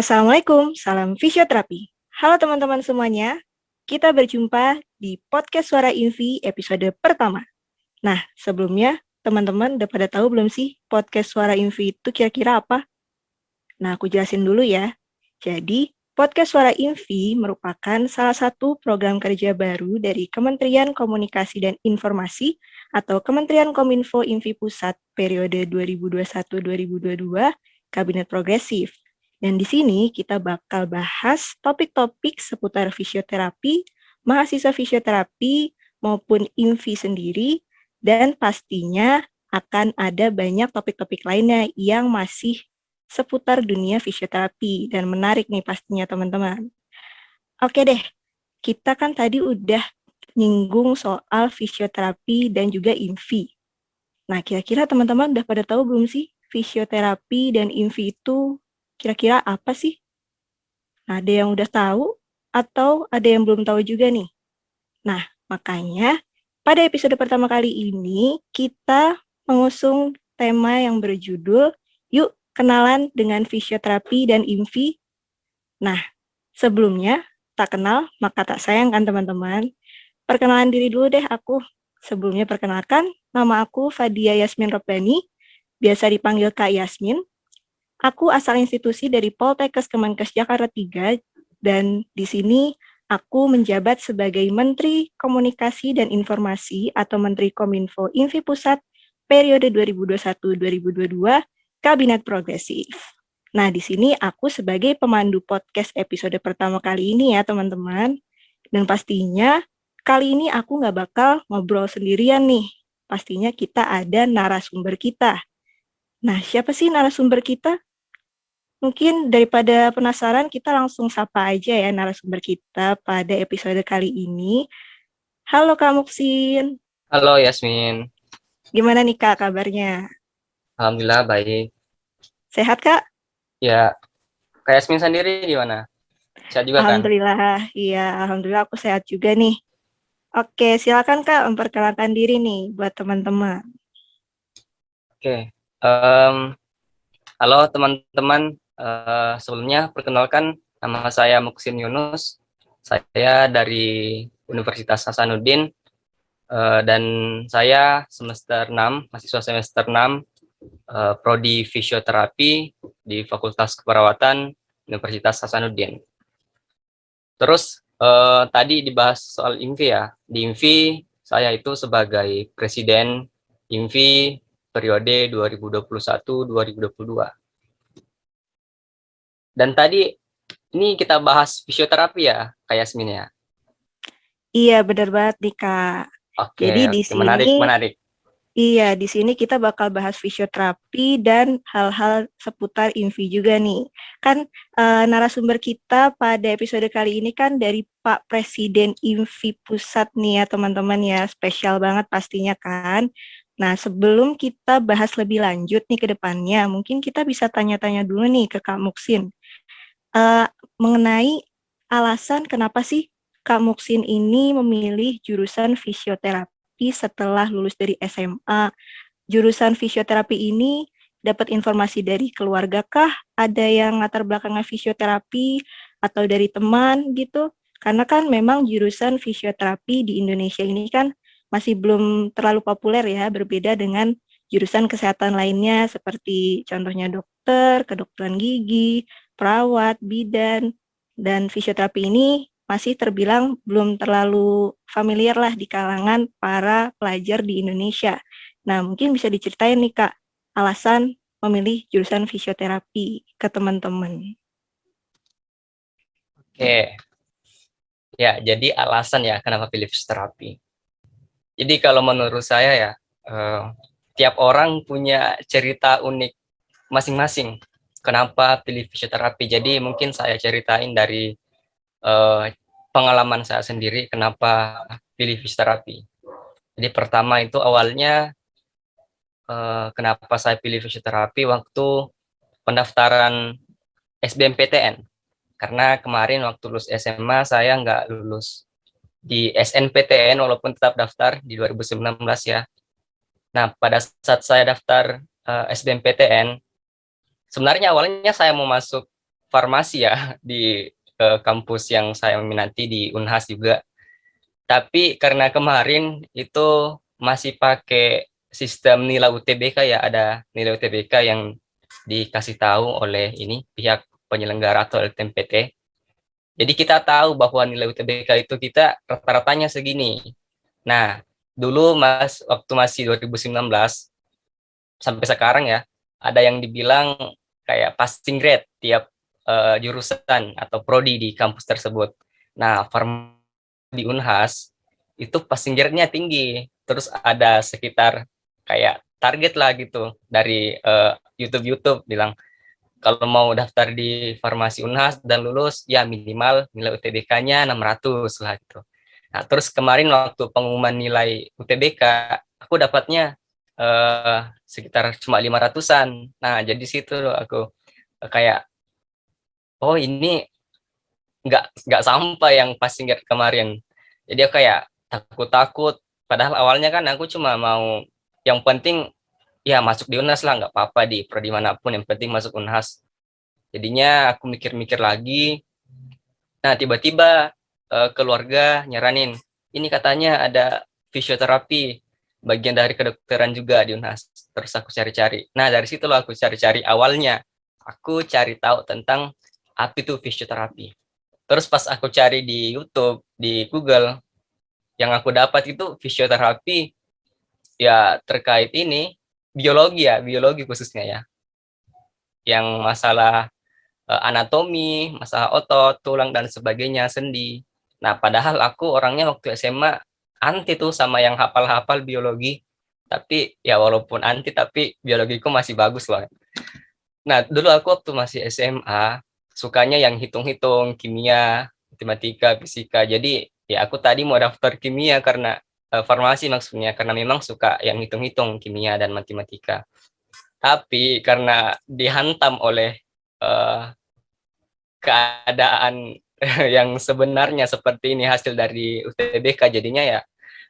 Assalamualaikum, salam fisioterapi. Halo teman-teman semuanya, kita berjumpa di podcast Suara Invi episode pertama. Nah, sebelumnya teman-teman udah pada tahu belum sih podcast Suara Invi itu kira-kira apa? Nah, aku jelasin dulu ya. Jadi, podcast Suara Invi merupakan salah satu program kerja baru dari Kementerian Komunikasi dan Informasi atau Kementerian Kominfo Invi Pusat periode 2021-2022 Kabinet Progresif. Dan di sini kita bakal bahas topik-topik seputar fisioterapi, mahasiswa fisioterapi, maupun INVI sendiri, dan pastinya akan ada banyak topik-topik lainnya yang masih seputar dunia fisioterapi dan menarik nih pastinya teman-teman. Oke deh, kita kan tadi udah nyinggung soal fisioterapi dan juga INVI. Nah, kira-kira teman-teman udah pada tahu belum sih fisioterapi dan INVI itu kira-kira apa sih? Nah, ada yang udah tahu atau ada yang belum tahu juga nih? Nah, makanya pada episode pertama kali ini kita mengusung tema yang berjudul Yuk Kenalan dengan Fisioterapi dan INVI. Nah, sebelumnya tak kenal maka tak sayang kan teman-teman. Perkenalan diri dulu deh aku. Sebelumnya perkenalkan, nama aku Fadia Yasmin Robbani, biasa dipanggil Kak Yasmin. Aku asal institusi dari Poltekkes Kemenkes Jakarta 3 dan di sini aku menjabat sebagai Menteri Komunikasi dan Informasi atau Menteri Kominfo Invi Pusat periode 2021-2022 Kabinet Progresif. Nah, di sini aku sebagai pemandu podcast episode pertama kali ini ya teman-teman. Dan pastinya kali ini aku nggak bakal ngobrol sendirian nih. Pastinya kita ada narasumber kita. Nah, siapa sih narasumber kita? Mungkin daripada penasaran, kita langsung sapa aja ya narasumber kita pada episode kali ini. Halo Kak Muksin, Halo Yasmin, gimana nih Kak kabarnya? alhamdulillah baik. Sehat Kak? Ya, Kak Yasmin sendiri gimana? Sehat juga kan? Alhamdulillah, iya Alhamdulillah aku sehat juga nih. Oke, silakan Kak memperkenalkan diri nih buat teman-teman. Oke. Em, Halo teman-teman. Sebelumnya perkenalkan nama saya Muksin Yunus. Saya dari Universitas Hasanuddin dan saya semester 6, mahasiswa semester 6, prodi fisioterapi di Fakultas Keperawatan Universitas Hasanuddin. Terus tadi dibahas soal INVI ya. Di INVI saya itu sebagai presiden INVI periode 2021-2022. Dan tadi ini kita bahas fisioterapi ya, Kak Yasmin ya. Iya, benar banget nih Kak. Oke, Jadi di oke, sini menarik, menarik. Iya, di sini kita bakal bahas fisioterapi dan hal-hal seputar INVI juga nih. Kan narasumber kita pada episode kali ini kan dari Pak Presiden INVI Pusat nih ya teman-teman ya, spesial banget pastinya kan. Nah, sebelum kita bahas lebih lanjut nih ke depannya, mungkin kita bisa tanya-tanya dulu nih ke Kak Muksin. Eh, Mengenai alasan kenapa sih Kak Muksin ini memilih jurusan fisioterapi setelah lulus dari SMA. Jurusan fisioterapi ini dapat informasi dari keluarga kah? Ada yang latar belakangnya fisioterapi atau dari teman gitu? Karena kan memang jurusan fisioterapi di Indonesia ini kan masih belum terlalu populer ya, berbeda dengan jurusan kesehatan lainnya seperti contohnya dokter, kedokteran gigi, perawat, bidan, dan fisioterapi ini masih terbilang belum terlalu familiar lah di kalangan para pelajar di Indonesia. Nah, mungkin bisa diceritain nih Kak, alasan memilih jurusan fisioterapi ke teman-teman. Oke, ya jadi alasan ya kenapa pilih fisioterapi. Jadi kalau menurut saya ya, eh, tiap orang punya cerita unik masing-masing. Kenapa pilih fisioterapi? Jadi mungkin saya ceritain dari eh, pengalaman saya sendiri kenapa pilih fisioterapi. Jadi pertama itu awalnya kenapa saya pilih fisioterapi waktu pendaftaran SBMPTN. Karena kemarin waktu lulus SMA saya nggak lulus di SNPTN walaupun tetap daftar di 2019 ya. Nah pada saat saya daftar SBMPTN, sebenarnya awalnya saya mau masuk farmasi ya di kampus yang saya minati di Unhas juga. Tapi karena kemarin itu masih pakai sistem nilai UTBK ya, ada nilai UTBK yang dikasih tahu oleh ini pihak penyelenggara atau LTMPT. Jadi kita tahu bahwa nilai UTBK itu kita rata-ratanya segini. Nah, dulu waktu masih 2019 sampai sekarang ya, ada yang dibilang kayak passing grade tiap jurusan atau prodi di kampus tersebut. Nah, di Unhas itu passing grade-nya tinggi. Terus ada sekitar kayak target lah gitu dari YouTube bilang kalau mau daftar di farmasi Unhas dan lulus ya minimal nilai UTBK-nya 600 lah gitu. Nah, terus kemarin waktu pengumuman nilai UTBK aku dapatnya sekitar cuma 500-an. Nah, jadi situ aku kayak oh ini nggak sampai yang passing grade kemarin. Jadi aku kayak takut-takut. Padahal awalnya kan aku cuma mau yang penting ya masuk di Unhas lah, nggak apa-apa di prodi manapun, yang penting masuk Unhas. Jadinya aku mikir-mikir lagi. Nah, tiba-tiba keluarga nyaranin, ini katanya ada fisioterapi, bagian dari kedokteran juga di Unhas. Terus aku cari-cari. Nah, dari situ loh aku cari-cari awalnya. Aku cari tahu tentang apa itu fisioterapi. Terus pas aku cari di YouTube, di Google, yang aku dapat itu fisioterapi ya terkait ini biologi ya, biologi khususnya ya. Yang masalah anatomi, masalah otot, tulang dan sebagainya, sendi. Nah, padahal aku orangnya waktu SMA anti tuh sama yang hafal-hafal biologi. Tapi ya walaupun anti tapi biologiku masih bagus lah. Nah, dulu aku waktu masih SMA sukanya yang hitung-hitung, kimia, matematika, fisika. Jadi ya aku tadi mau daftar kimia karena farmasi maksudnya karena memang suka yang hitung-hitung kimia dan matematika. Tapi karena dihantam oleh eh, keadaan yang sebenarnya seperti ini hasil dari UTBK jadinya ya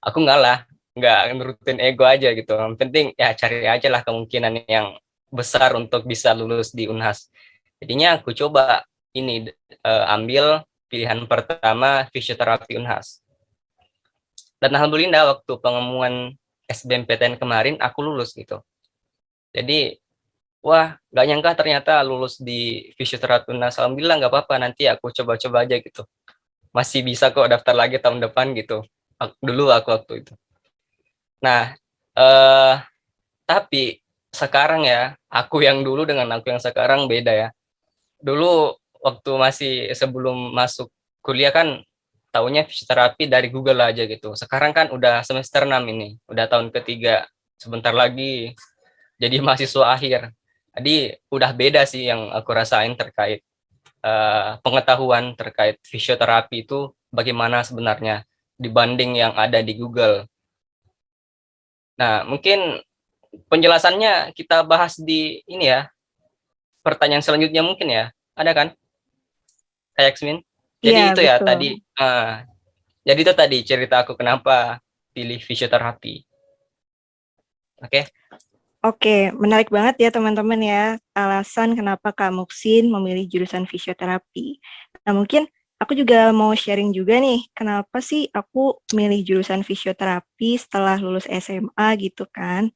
aku nggak nurutin ego aja gitu. Yang penting ya cari aja lah kemungkinan yang besar untuk bisa lulus di Unhas. Jadinya aku coba ini ambil pilihan pertama fisioterapi Unhas. Dan alhamdulillah waktu pengumuman SBMPTN kemarin aku lulus gitu. Jadi wah nggak nyangka ternyata lulus di fisioterapi Unhas. Alhamdulillah nggak apa-apa nanti aku coba-coba aja gitu. Masih bisa kok daftar lagi tahun depan gitu. Dulu aku waktu itu. Nah, eh tapi sekarang ya, aku yang dulu dengan aku yang sekarang beda ya. Dulu waktu masih sebelum masuk kuliah kan taunya fisioterapi dari Google aja gitu. Sekarang kan udah semester 6 ini, udah tahun ketiga. Sebentar lagi jadi mahasiswa akhir. Jadi udah beda sih yang aku rasain terkait pengetahuan terkait fisioterapi itu bagaimana sebenarnya dibanding yang ada di Google. Nah, mungkin penjelasannya kita bahas di ini ya, pertanyaan selanjutnya mungkin ya. Ada kan, Kak Yaksmin? Jadi Iya, itu ya betul. tadi, jadi itu tadi cerita aku kenapa pilih fisioterapi. Oke, Oke, menarik banget ya teman-teman ya, alasan kenapa Kak Muksin memilih jurusan fisioterapi. Nah, mungkin aku juga mau sharing juga nih, kenapa sih aku milih jurusan fisioterapi setelah lulus SMA gitu kan.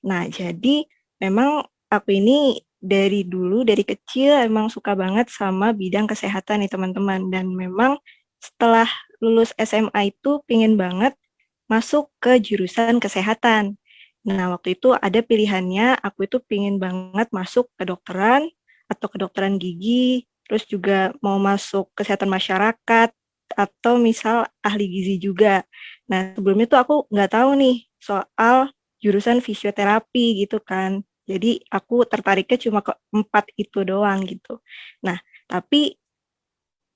Nah, jadi memang aku ini dari dulu, dari kecil emang suka banget sama bidang kesehatan nih teman-teman. Dan memang setelah lulus SMA itu pingin banget masuk ke jurusan kesehatan. Nah, waktu itu ada pilihannya, aku itu pingin banget masuk kedokteran atau kedokteran gigi, terus juga mau masuk kesehatan masyarakat, atau misal ahli gizi juga. Nah, sebelumnya tuh aku nggak tahu nih soal jurusan fisioterapi gitu kan. Jadi aku tertariknya cuma ke 4 itu doang gitu. Nah, tapi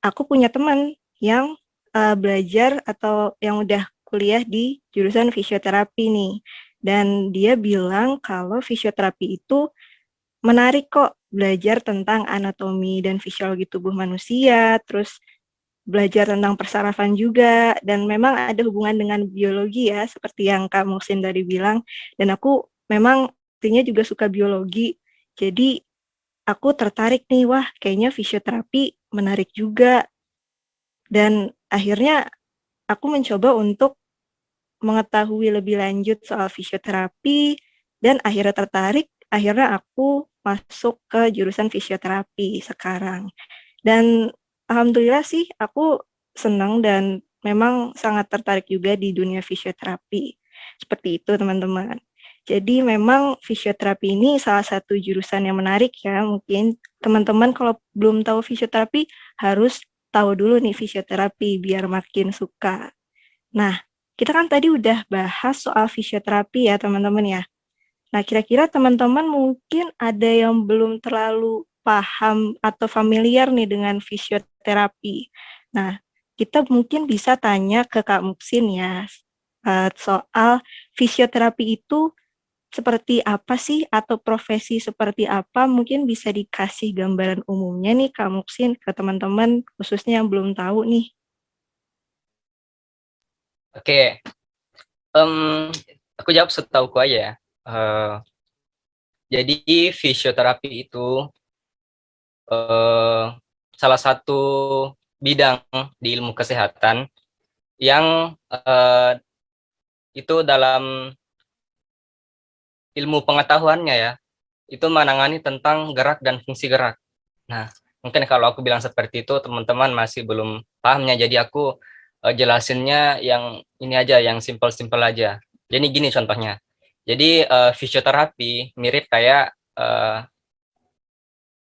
aku punya teman yang belajar atau yang udah kuliah di jurusan fisioterapi nih. Dan dia bilang kalau fisioterapi itu menarik kok belajar tentang anatomi dan fisiologi tubuh manusia, terus belajar tentang persarafan juga, dan memang ada hubungan dengan biologi ya, seperti yang Kak Muhsin tadi bilang. Dan aku memang artinya juga suka biologi, jadi aku tertarik nih, wah kayaknya fisioterapi menarik juga. Dan akhirnya aku mencoba untuk mengetahui lebih lanjut soal fisioterapi dan akhirnya tertarik, akhirnya aku masuk ke jurusan fisioterapi sekarang. Dan alhamdulillah sih aku senang dan memang sangat tertarik juga di dunia fisioterapi. Seperti itu teman-teman. Jadi memang fisioterapi ini salah satu jurusan yang menarik ya. Mungkin teman-teman kalau belum tahu fisioterapi harus tahu dulu nih fisioterapi biar makin suka. Nah, kita kan tadi udah bahas soal fisioterapi ya teman-teman ya. Nah, kira-kira teman-teman mungkin ada yang belum terlalu paham atau familiar nih dengan fisioterapi. Nah, kita mungkin bisa tanya ke Kak Muksin ya, soal fisioterapi itu seperti apa sih atau profesi seperti apa? Mungkin bisa dikasih gambaran umumnya nih Kak Muksin ke teman-teman khususnya yang belum tahu nih. Oke, aku jawab setauku aja ya. Jadi fisioterapi itu salah satu bidang di ilmu kesehatan yang itu dalam ilmu pengetahuannya ya, itu menangani tentang gerak dan fungsi gerak. Nah, mungkin kalau aku bilang seperti itu teman-teman masih belum pahamnya, jadi aku jelasinnya yang ini aja, yang simpel-simpel aja. Jadi gini contohnya. Jadi fisioterapi mirip kayak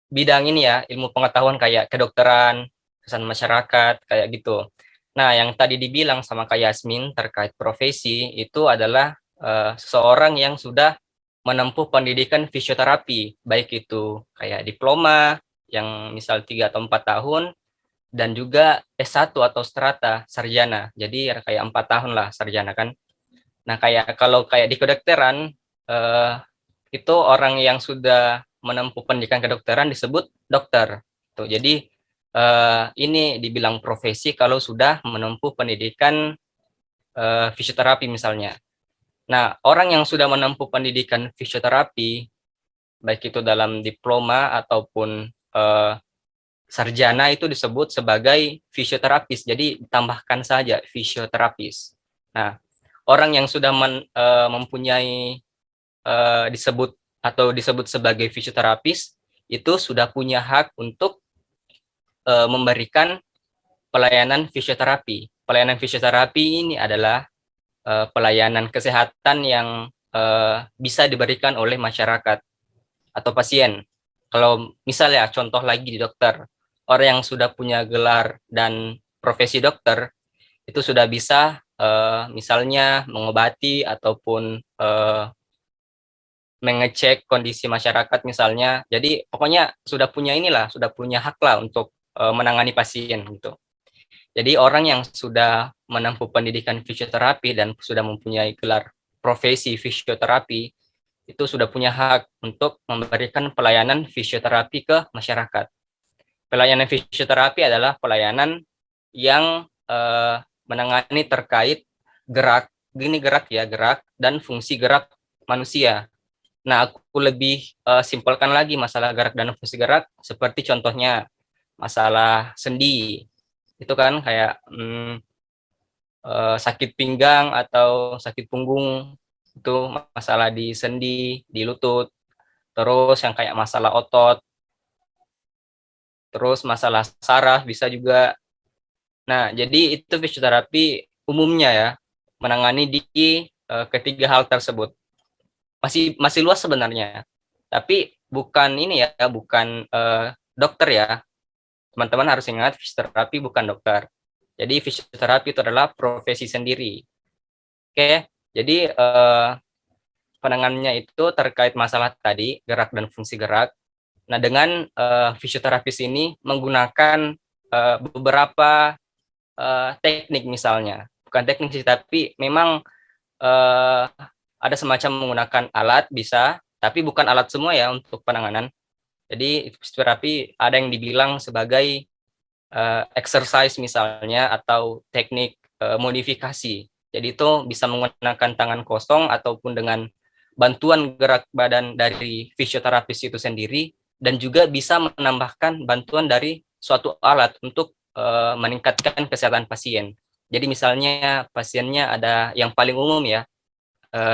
bidang ini ya, ilmu pengetahuan kayak kedokteran, kesehatan masyarakat, kayak gitu. Nah, yang tadi dibilang sama Kak Yasmin terkait profesi, itu adalah seseorang yang sudah menempuh pendidikan fisioterapi, baik itu kayak diploma, yang misal 3 atau 4 tahun, dan juga S1 atau strata, sarjana. Jadi ya kayak 4 tahun lah sarjana kan. Nah, kayak kalau kayak di kedokteran, eh, itu orang yang sudah menempuh pendidikan kedokteran disebut dokter. Tuh, jadi ini dibilang profesi kalau sudah menempuh pendidikan fisioterapi misalnya. Nah, orang yang sudah menempuh pendidikan fisioterapi, baik itu dalam diploma ataupun sarjana, itu disebut sebagai fisioterapis. Jadi ditambahkan saja fisioterapis. Nah, orang yang sudah mempunyai disebut atau disebut sebagai fisioterapis itu sudah punya hak untuk memberikan pelayanan fisioterapi. Pelayanan fisioterapi ini adalah pelayanan kesehatan yang bisa diberikan oleh masyarakat atau pasien. Kalau misalnya contoh lagi di dokter, orang yang sudah punya gelar dan profesi dokter itu sudah bisa misalnya mengobati ataupun mengecek kondisi masyarakat misalnya. Jadi pokoknya sudah punya inilah, sudah punya hak lah untuk menangani pasien gitu. Jadi orang yang sudah menempuh pendidikan fisioterapi dan sudah mempunyai gelar profesi fisioterapi itu sudah punya hak untuk memberikan pelayanan fisioterapi ke masyarakat. Pelayanan fisioterapi adalah pelayanan yang menangani terkait gerak dan fungsi gerak manusia. Nah, aku lebih simpelkan lagi masalah gerak dan fungsi gerak, seperti contohnya masalah sendi. Itu kan kayak sakit pinggang atau sakit punggung, itu masalah di sendi, di lutut. Terus yang kayak masalah otot, terus masalah saraf bisa juga. Nah, jadi itu fisioterapi umumnya ya, menangani di ketiga hal tersebut. Masih luas sebenarnya. Tapi bukan ini ya, bukan dokter ya. Teman-teman harus ingat fisioterapi bukan dokter. Jadi fisioterapi itu adalah profesi sendiri. Oke, jadi penanganannya itu terkait masalah tadi, gerak dan fungsi gerak. Nah, dengan fisioterapis ini menggunakan beberapa teknik misalnya. Bukan teknik sih, tapi memang ada semacam menggunakan alat bisa, tapi bukan alat semua ya untuk penanganan. Jadi fisioterapi ada yang dibilang sebagai exercise misalnya atau teknik modifikasi. Jadi itu bisa menggunakan tangan kosong ataupun dengan bantuan gerak badan dari fisioterapis itu sendiri dan juga bisa menambahkan bantuan dari suatu alat untuk meningkatkan kesehatan pasien. Jadi misalnya pasiennya ada yang paling umum ya,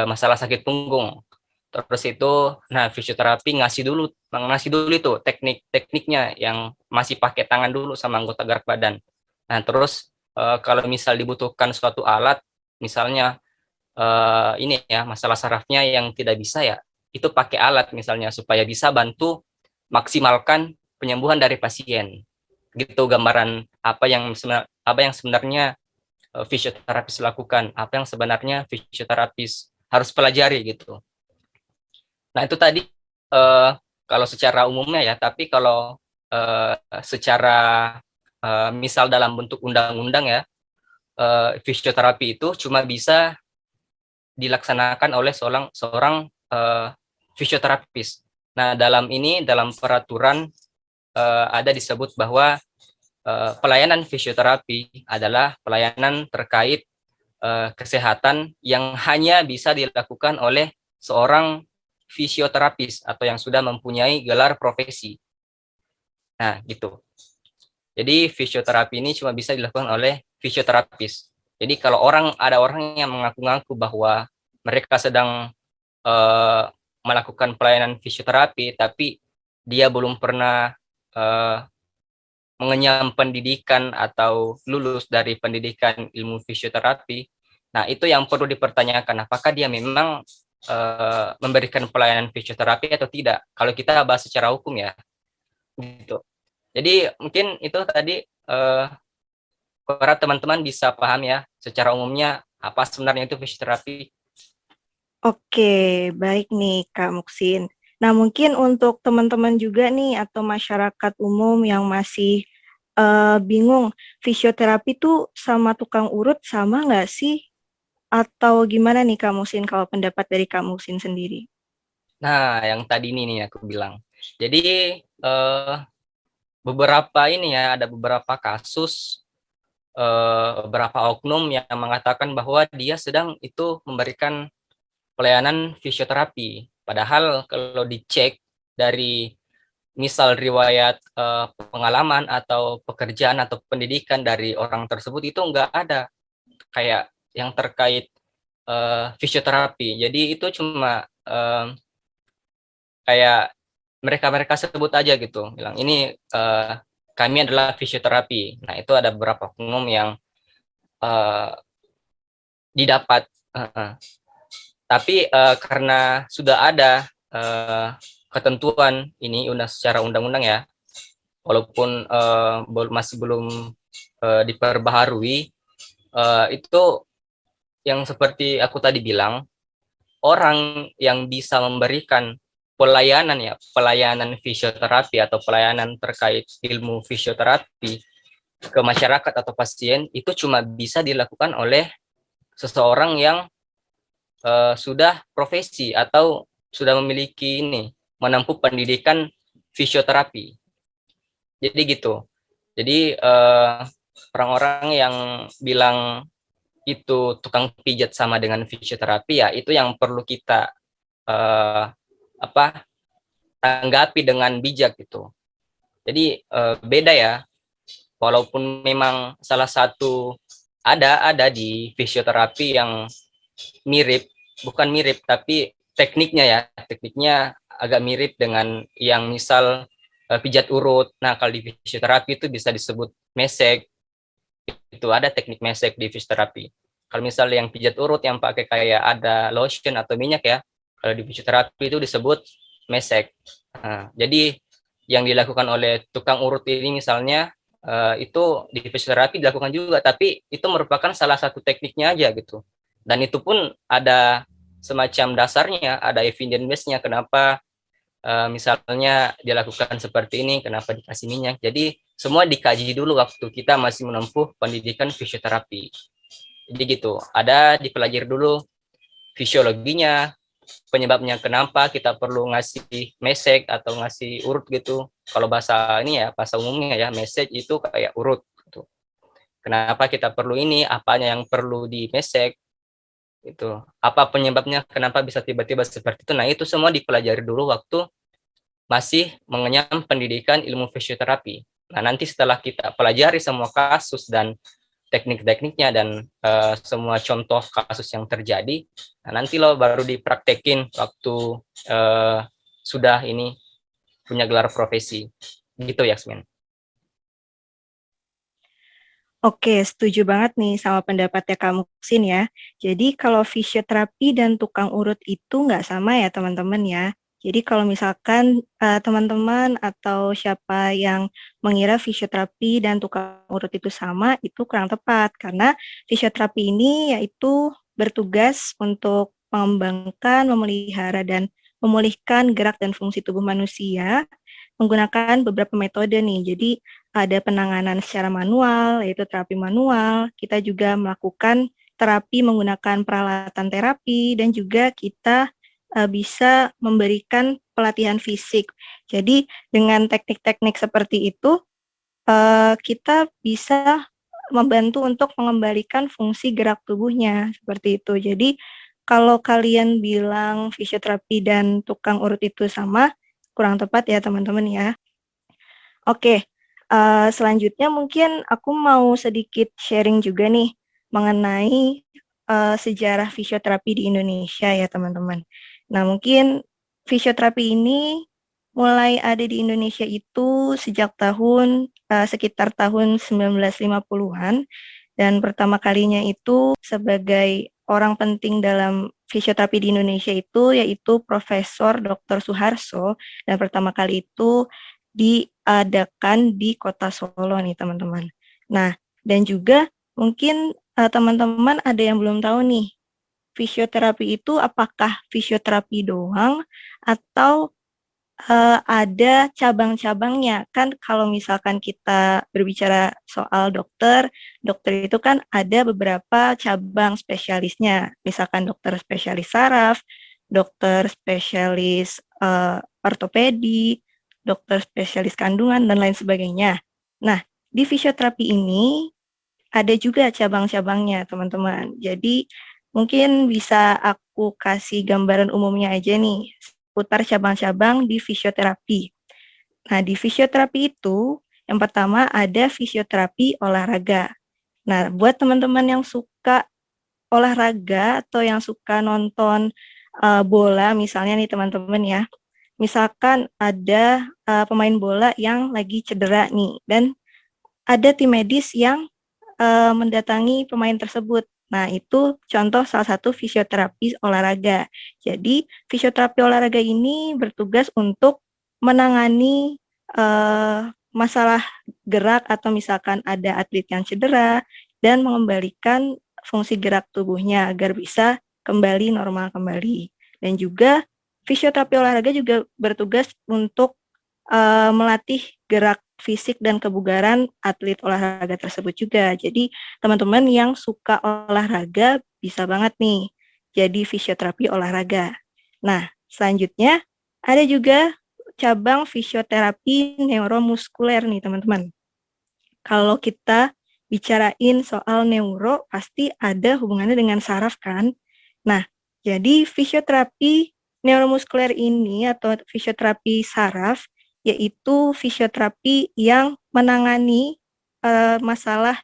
masalah sakit punggung. Terus itu, nah fisioterapi ngasih dulu itu tekniknya yang masih pakai tangan dulu sama anggota gerak badan. Nah terus kalau misal dibutuhkan suatu alat, misalnya ini ya masalah sarafnya yang tidak bisa ya, itu pakai alat misalnya supaya bisa bantu maksimalkan penyembuhan dari pasien. Gitu gambaran apa yang sebenarnya fisioterapis lakukan, apa yang sebenarnya fisioterapis harus pelajari gitu. Nah itu tadi kalau secara umumnya ya, tapi kalau secara misal dalam bentuk undang-undang ya, fisioterapi itu cuma bisa dilaksanakan oleh seorang fisioterapis. Nah dalam peraturan ada disebut bahwa pelayanan fisioterapi adalah pelayanan terkait kesehatan yang hanya bisa dilakukan oleh seorang fisioterapis atau yang sudah mempunyai gelar profesi. Nah, gitu. Jadi fisioterapi ini cuma bisa dilakukan oleh fisioterapis. Jadi kalau ada orang yang mengaku-ngaku bahwa mereka sedang melakukan pelayanan fisioterapi, tapi dia belum pernah mengenyam pendidikan atau lulus dari pendidikan ilmu fisioterapi, nah itu yang perlu dipertanyakan, apakah dia memang memberikan pelayanan fisioterapi atau tidak. Kalau kita bahas secara hukum ya, gitu. Jadi mungkin itu tadi para teman-teman bisa paham ya secara umumnya apa sebenarnya itu fisioterapi. Oke, baik nih Kak Muksin. Nah, mungkin untuk teman-teman juga nih atau masyarakat umum yang masih bingung, fisioterapi tuh sama tukang urut sama nggak sih? Atau gimana nih Kak Muksin kalau pendapat dari Kak Muksin sendiri? Nah, yang tadi ini nih aku bilang. Jadi beberapa ini ya, ada beberapa kasus beberapa oknum yang mengatakan bahwa dia sedang itu memberikan pelayanan fisioterapi. Padahal kalau dicek dari misal riwayat pengalaman atau pekerjaan atau pendidikan dari orang tersebut itu enggak ada kayak yang terkait fisioterapi. Jadi itu cuma kayak mereka sebut aja gitu, bilang ini kami adalah fisioterapi. Nah itu ada beberapa oknum yang uh, didapat. Tapi karena sudah ada ketentuan ini secara undang-undang ya, walaupun masih belum diperbaharui, itu yang seperti aku tadi bilang, orang yang bisa memberikan pelayanan fisioterapi atau pelayanan terkait ilmu fisioterapi ke masyarakat atau pasien itu cuma bisa dilakukan oleh seseorang yang sudah profesi atau sudah memiliki menempuh pendidikan fisioterapi. Jadi gitu. Jadi orang-orang yang bilang itu tukang pijat sama dengan fisioterapi ya itu yang perlu kita tanggapi dengan bijak gitu. Jadi beda ya. Walaupun memang salah satu ada di fisioterapi yang mirip, bukan mirip tapi tekniknya agak mirip dengan yang misal pijat urut. Nah kalau di fisioterapi itu bisa disebut mesek, itu ada teknik mesek di fisioterapi. Kalau misalnya yang pijat urut yang pakai kayak ada lotion atau minyak ya, kalau di fisioterapi itu disebut mesek. Nah, jadi yang dilakukan oleh tukang urut ini misalnya itu di fisioterapi dilakukan juga, tapi itu merupakan salah satu tekniknya aja gitu. Dan itu pun ada semacam dasarnya, ada evidence base-nya kenapa misalnya dilakukan seperti ini, kenapa dikasih minyak. Jadi semua dikaji dulu waktu kita masih menempuh pendidikan fisioterapi. Jadi gitu, ada dipelajari dulu fisiologinya, penyebabnya kenapa kita perlu ngasih mesek atau ngasih urut gitu. Kalau bahasa ini ya, bahasa umumnya ya, mesek itu kayak urut. Gitu. Kenapa kita perlu ini, apanya yang perlu di mesek, itu apa penyebabnya, kenapa bisa tiba-tiba seperti itu. Nah itu semua dipelajari dulu waktu masih mengenyam pendidikan ilmu fisioterapi. Nah, nanti setelah kita pelajari semua kasus dan teknik-tekniknya dan semua contoh kasus yang terjadi, nah nanti lo baru dipraktekin waktu sudah ini punya gelar profesi. Gitu, Yasmin. Oke, setuju banget nih sama pendapatnya kamu, Sin ya. Jadi kalau fisioterapi dan tukang urut itu nggak sama ya teman-teman ya. Jadi kalau misalkan teman-teman atau siapa yang mengira fisioterapi dan tukang urut itu sama, itu kurang tepat. Karena fisioterapi ini yaitu bertugas untuk mengembangkan, memelihara, dan memulihkan gerak dan fungsi tubuh manusia menggunakan beberapa metode nih. Jadi ada penanganan secara manual, yaitu terapi manual. Kita juga melakukan terapi menggunakan peralatan terapi dan juga kita bisa memberikan pelatihan fisik. Jadi dengan teknik-teknik seperti itu kita bisa membantu untuk mengembalikan fungsi gerak tubuhnya seperti itu. Jadi kalau kalian bilang fisioterapi dan tukang urut itu sama, kurang tepat ya teman-teman ya. Oke, selanjutnya mungkin aku mau sedikit sharing juga nih mengenai sejarah fisioterapi di Indonesia ya teman-teman. Nah mungkin fisioterapi ini mulai ada di Indonesia itu sejak sekitar tahun 1950-an dan pertama kalinya itu sebagai orang penting dalam fisioterapi di Indonesia itu yaitu Profesor Dr. Suharso dan pertama kali itu diadakan di Kota Solo nih teman-teman. Nah, dan juga mungkin teman-teman ada yang belum tahu nih, fisioterapi itu apakah fisioterapi doang atau ada cabang-cabangnya? Kan kalau misalkan kita berbicara soal dokter, dokter itu kan ada beberapa cabang spesialisnya. Misalkan dokter spesialis saraf, dokter spesialis ortopedi, dokter spesialis kandungan, dan lain sebagainya. Nah, di fisioterapi ini ada juga cabang-cabangnya, teman-teman. Jadi, mungkin bisa aku kasih gambaran umumnya aja nih, seputar cabang-cabang di fisioterapi. Nah, di fisioterapi itu, yang pertama ada fisioterapi olahraga. Nah, buat teman-teman yang suka olahraga atau yang suka nonton bola, misalnya nih teman-teman ya, misalkan ada pemain bola yang lagi cedera nih, dan ada tim medis yang mendatangi pemain tersebut. Nah, itu contoh salah satu fisioterapi olahraga. Jadi, fisioterapi olahraga ini bertugas untuk menangani masalah gerak atau misalkan ada atlet yang cedera dan mengembalikan fungsi gerak tubuhnya agar bisa kembali normal kembali. Dan juga fisioterapi olahraga juga bertugas untuk melatih gerak fisik dan kebugaran atlet olahraga tersebut juga. Jadi teman-teman yang suka olahraga bisa banget nih jadi fisioterapi olahraga. Nah, selanjutnya ada juga cabang fisioterapi neuromuskuler nih teman-teman. Kalau kita bicarain soal neuro, pasti ada hubungannya dengan saraf kan? Nah, jadi fisioterapi neuromuskuler ini atau fisioterapi saraf yaitu fisioterapi yang menangani masalah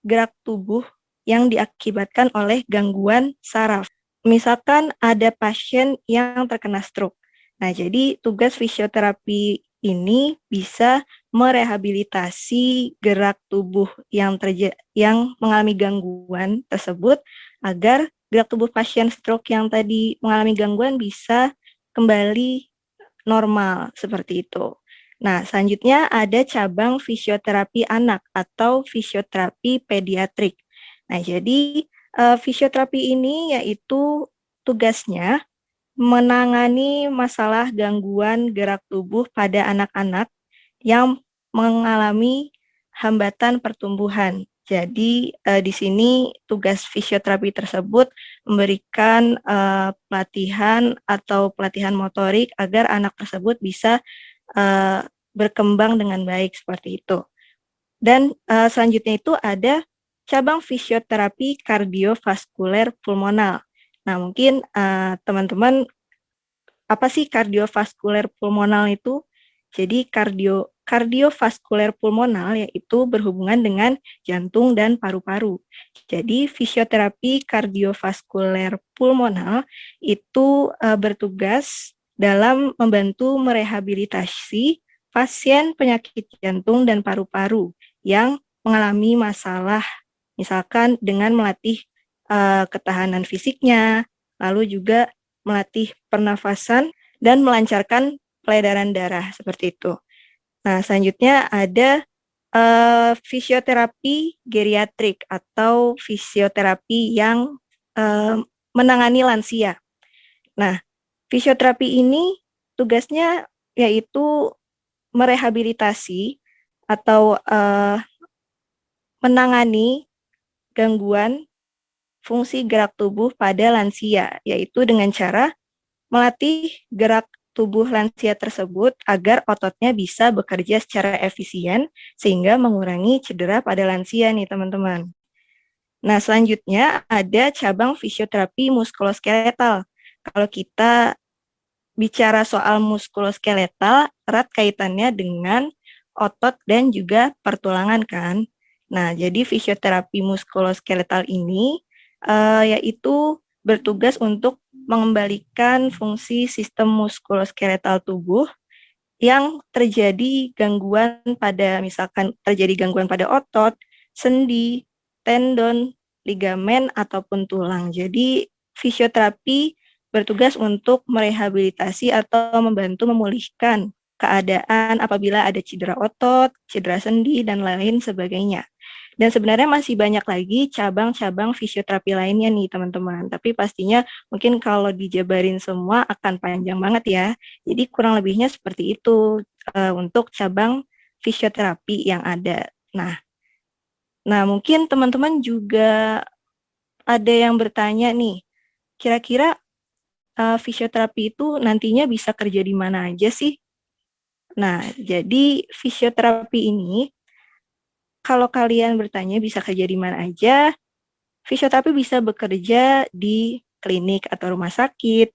gerak tubuh yang diakibatkan oleh gangguan saraf. Misalkan ada pasien yang terkena stroke. Nah, jadi tugas fisioterapi ini bisa merehabilitasi gerak tubuh yang mengalami gangguan tersebut agar gerak tubuh pasien stroke yang tadi mengalami gangguan bisa kembali normal seperti itu. Nah, selanjutnya ada cabang fisioterapi anak atau fisioterapi pediatrik. Nah, jadi fisioterapi ini yaitu tugasnya menangani masalah gangguan gerak tubuh pada anak-anak yang mengalami hambatan pertumbuhan. Jadi di sini tugas fisioterapi tersebut memberikan pelatihan atau pelatihan motorik agar anak tersebut bisa berkembang dengan baik seperti itu. Dan selanjutnya itu ada cabang fisioterapi kardiovaskuler pulmonal. Nah, mungkin teman-teman apa sih kardiovaskuler pulmonal itu? Jadi kardiovaskuler pulmonal yaitu berhubungan dengan jantung dan paru-paru. Jadi fisioterapi kardiovaskuler pulmonal itu bertugas dalam membantu merehabilitasi pasien penyakit jantung dan paru-paru yang mengalami masalah, misalkan dengan melatih ketahanan fisiknya, lalu juga melatih pernafasan dan melancarkan peredaran darah seperti itu. Nah, selanjutnya ada fisioterapi geriatrik atau fisioterapi yang menangani lansia. Nah, fisioterapi ini tugasnya yaitu merehabilitasi atau menangani gangguan fungsi gerak tubuh pada lansia, yaitu dengan cara melatih gerak tubuh lansia tersebut agar ototnya bisa bekerja secara efisien sehingga mengurangi cedera pada lansia nih teman-teman. Nah, selanjutnya ada cabang fisioterapi muskuloskeletal. Kalau kita bicara soal muskuloskeletal, erat kaitannya dengan otot dan juga pertulangan kan. Nah, jadi fisioterapi muskuloskeletal ini yaitu bertugas untuk mengembalikan fungsi sistem muskuloskeletal tubuh yang terjadi gangguan pada, misalkan terjadi gangguan pada otot, sendi, tendon, ligamen, ataupun tulang. Jadi fisioterapi bertugas untuk merehabilitasi atau membantu memulihkan keadaan apabila ada cedera otot, cedera sendi, dan lain sebagainya. Dan sebenarnya masih banyak lagi cabang-cabang fisioterapi lainnya nih teman-teman. Tapi pastinya mungkin kalau dijabarin semua akan panjang banget ya. Jadi kurang lebihnya seperti itu untuk cabang fisioterapi yang ada. Nah mungkin teman-teman juga ada yang bertanya nih, kira-kira fisioterapi itu nantinya bisa kerja di mana aja sih? Nah, jadi fisioterapi ini kalau kalian bertanya bisa kerja di mana aja, fisioterapi bisa bekerja di klinik atau rumah sakit.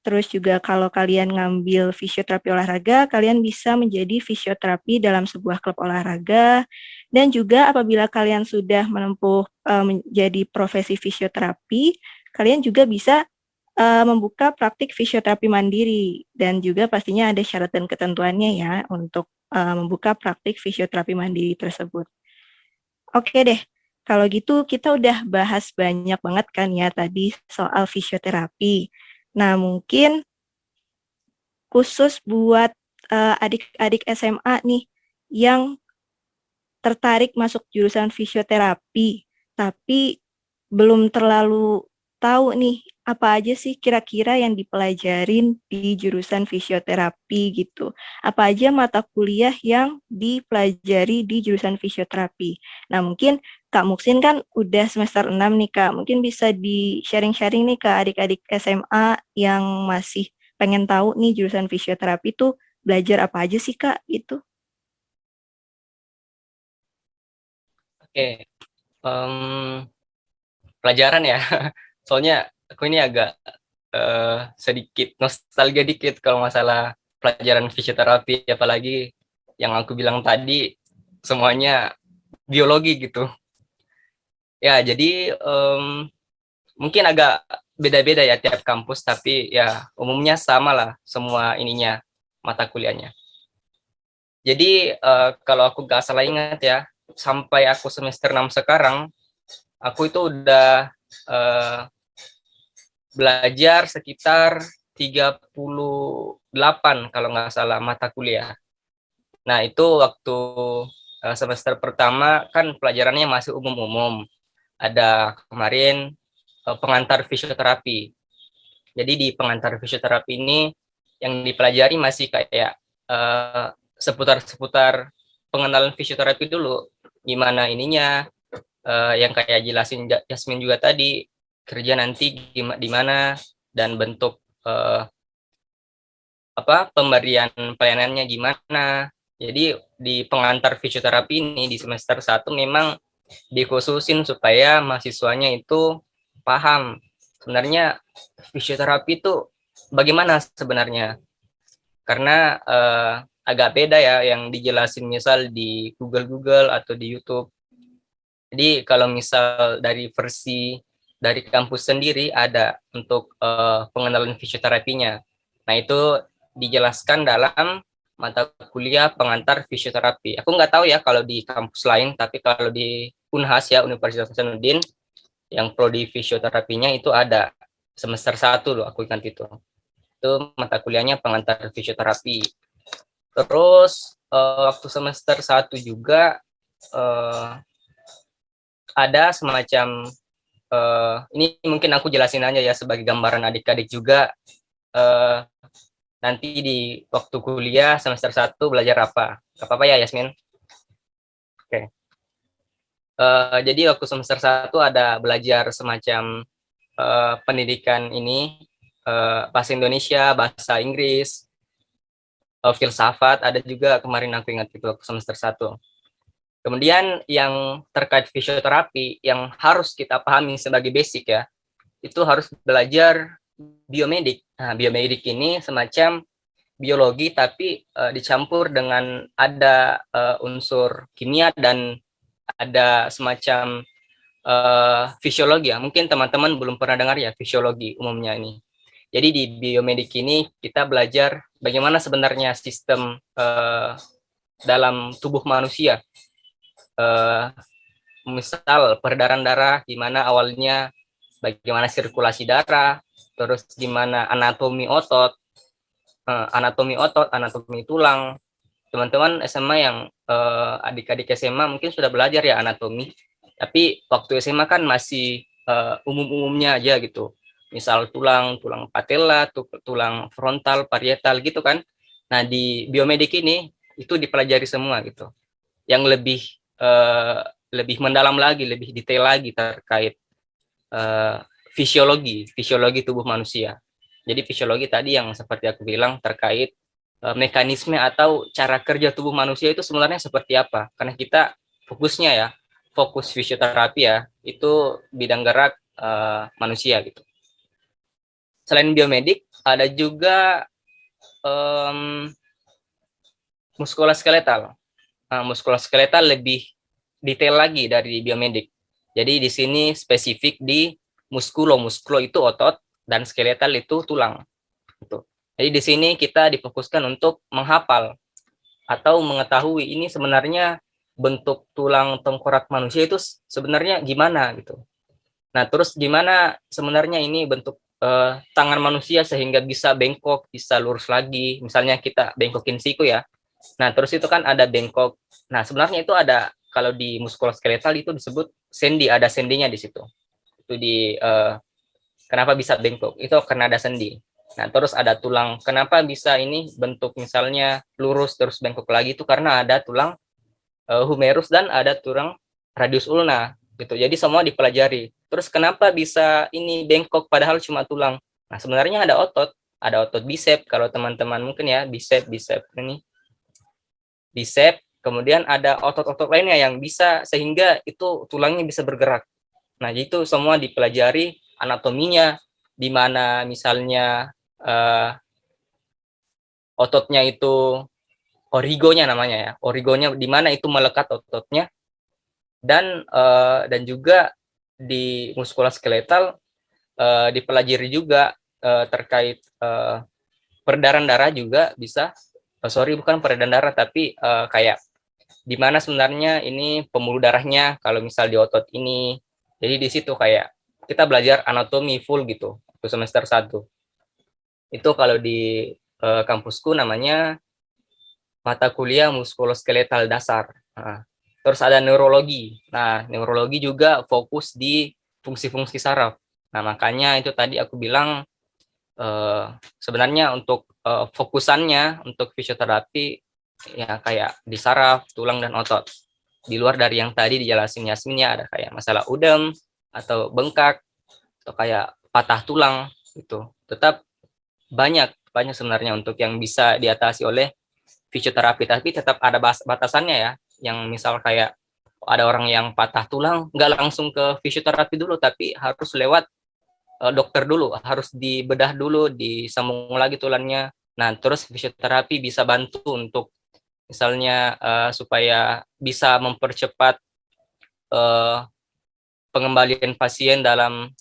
Terus juga kalau kalian ngambil fisioterapi olahraga, kalian bisa menjadi fisioterapi dalam sebuah klub olahraga. Dan juga apabila kalian sudah menempuh menjadi profesi fisioterapi, kalian juga bisa membuka praktik fisioterapi mandiri. Dan juga pastinya ada syarat dan ketentuannya ya untuk membuka praktik fisioterapi mandiri tersebut. Oke deh, kalau gitu kita udah bahas banyak banget kan ya tadi soal fisioterapi. Nah, mungkin khusus buat adik-adik SMA nih yang tertarik masuk jurusan fisioterapi, tapi belum terlalu tahu nih apa aja sih kira-kira yang dipelajarin di jurusan fisioterapi gitu. Apa aja mata kuliah yang dipelajari di jurusan fisioterapi. Nah, mungkin Kak Muksin kan udah semester 6 nih Kak. Mungkin bisa di-sharing-sharing nih ke adik-adik SMA yang masih pengen tahu nih jurusan fisioterapi itu belajar apa aja sih Kak itu. Oke, pelajaran ya. Soalnya aku ini agak sedikit nostalgia dikit kalau masalah pelajaran fisioterapi, apalagi yang aku bilang tadi semuanya biologi gitu. Ya, jadi mungkin agak beda-beda ya tiap kampus, tapi ya umumnya sama lah semua ininya, mata kuliahnya. Jadi kalau aku gak salah ingat ya, sampai aku semester 6 sekarang, aku itu udah belajar sekitar 38 kalau nggak salah mata kuliah. Nah, itu waktu semester pertama kan pelajarannya masih umum-umum. Ada kemarin pengantar fisioterapi. Jadi di pengantar fisioterapi ini yang dipelajari masih kayak seputar-seputar pengenalan fisioterapi dulu. Gimana ininya, yang kayak jelasin Jasmine juga tadi, kerja nanti di mana dan bentuk pemberian pelayanannya gimana. Jadi di pengantar fisioterapi ini di semester 1 memang dikhususin supaya mahasiswanya itu paham sebenarnya fisioterapi itu bagaimana sebenarnya? Karena agak beda ya yang dijelasin misal di Google atau di YouTube. Jadi kalau misal dari versi dari kampus sendiri ada untuk pengenalan fisioterapinya. Nah itu dijelaskan dalam mata kuliah pengantar fisioterapi. Aku nggak tahu ya kalau di kampus lain, tapi kalau di Unhas ya, Universitas Hasanuddin, yang prodi fisioterapinya itu ada semester 1 loh, aku ingat itu. Itu mata kuliahnya pengantar fisioterapi. Terus waktu semester 1 juga ada semacam ini mungkin aku jelasin aja ya sebagai gambaran adik-adik juga, nanti di waktu kuliah semester 1 belajar apa. Gak apa-apa ya Yasmin? Oke. Jadi waktu semester 1 ada belajar semacam pendidikan ini, bahasa Indonesia, bahasa Inggris, filsafat, ada juga kemarin aku ingat itu waktu semester 1. Kemudian yang terkait fisioterapi yang harus kita pahami sebagai basic ya, itu harus belajar biomedik. Nah, biomedik ini semacam biologi tapi dicampur dengan ada unsur kimia dan ada semacam fisiologi ya. Mungkin teman-teman belum pernah dengar ya fisiologi umumnya ini. Jadi di biomedik ini kita belajar bagaimana sebenarnya sistem dalam tubuh manusia. Misal peredaran darah, gimana awalnya, bagaimana sirkulasi darah, terus gimana anatomi otot, anatomi tulang. Teman-teman SMA yang adik-adik SMA mungkin sudah belajar ya anatomi, tapi waktu SMA kan masih umum-umumnya aja gitu. Misal tulang patella, tulang frontal, parietal gitu kan. Nah di biomedik ini itu dipelajari semua gitu. Yang lebih mendalam lagi, lebih detail lagi terkait fisiologi tubuh manusia. Jadi fisiologi tadi yang seperti aku bilang terkait mekanisme atau cara kerja tubuh manusia itu sebenarnya seperti apa. Karena kita fokusnya ya, fokus fisioterapi ya, itu bidang gerak manusia gitu. Selain biomedik, ada juga muskuloskeletal. Muskuloskeletal lebih detail lagi dari biomedik. Jadi di sini spesifik di muskulo itu otot dan skeletal itu tulang. Gitu. Jadi di sini kita difokuskan untuk menghafal atau mengetahui ini sebenarnya bentuk tulang tengkorak manusia itu sebenarnya gimana gitu. Nah, terus gimana sebenarnya ini bentuk tangan manusia sehingga bisa bengkok, bisa lurus lagi. Misalnya kita bengkokin siku ya. Nah, terus itu kan ada bengkok. Nah, sebenarnya itu ada kalau di muskuloskeletal itu disebut sendi, ada sendinya di situ. Itu di kenapa bisa bengkok? Itu karena ada sendi. Nah, terus ada tulang. Kenapa bisa ini bentuk misalnya lurus terus bengkok lagi itu karena ada tulang humerus dan ada tulang radius ulna gitu. Jadi semua dipelajari. Terus kenapa bisa ini bengkok padahal cuma tulang? Nah, sebenarnya ada otot bicep kalau teman-teman mungkin ya, bicep ini. Bicep, kemudian ada otot-otot lainnya yang bisa sehingga itu tulangnya bisa bergerak. Nah, itu semua dipelajari anatominya, di mana misalnya ototnya itu origonya namanya ya, origonya di mana itu melekat ototnya, dan juga di muskuloskeletal dipelajari juga terkait peredaran darah juga bisa, bukan peredaran darah tapi kayak di mana sebenarnya ini pembuluh darahnya kalau misal di otot ini. Jadi di situ kayak kita belajar anatomi full gitu waktu semester 1. Itu kalau di kampusku namanya mata kuliah muskuloskeletal dasar. Nah, terus ada neurologi. Nah, neurologi juga fokus di fungsi-fungsi saraf. Nah, makanya itu tadi aku bilang sebenarnya untuk fokusannya untuk fisioterapi ya kayak di saraf, tulang, dan otot. Di luar dari yang tadi dijelasin Yasminnya ada kayak masalah udem atau bengkak atau kayak patah tulang gitu. Tetap banyak sebenarnya untuk yang bisa diatasi oleh fisioterapi, tapi tetap ada batasannya ya. Yang misal kayak ada orang yang patah tulang nggak langsung ke fisioterapi dulu, tapi harus lewat dokter dulu, harus dibedah dulu, disambung lagi tulangnya. Nah, terus fisioterapi bisa bantu untuk misalnya supaya bisa mempercepat pengembalian pasien dalam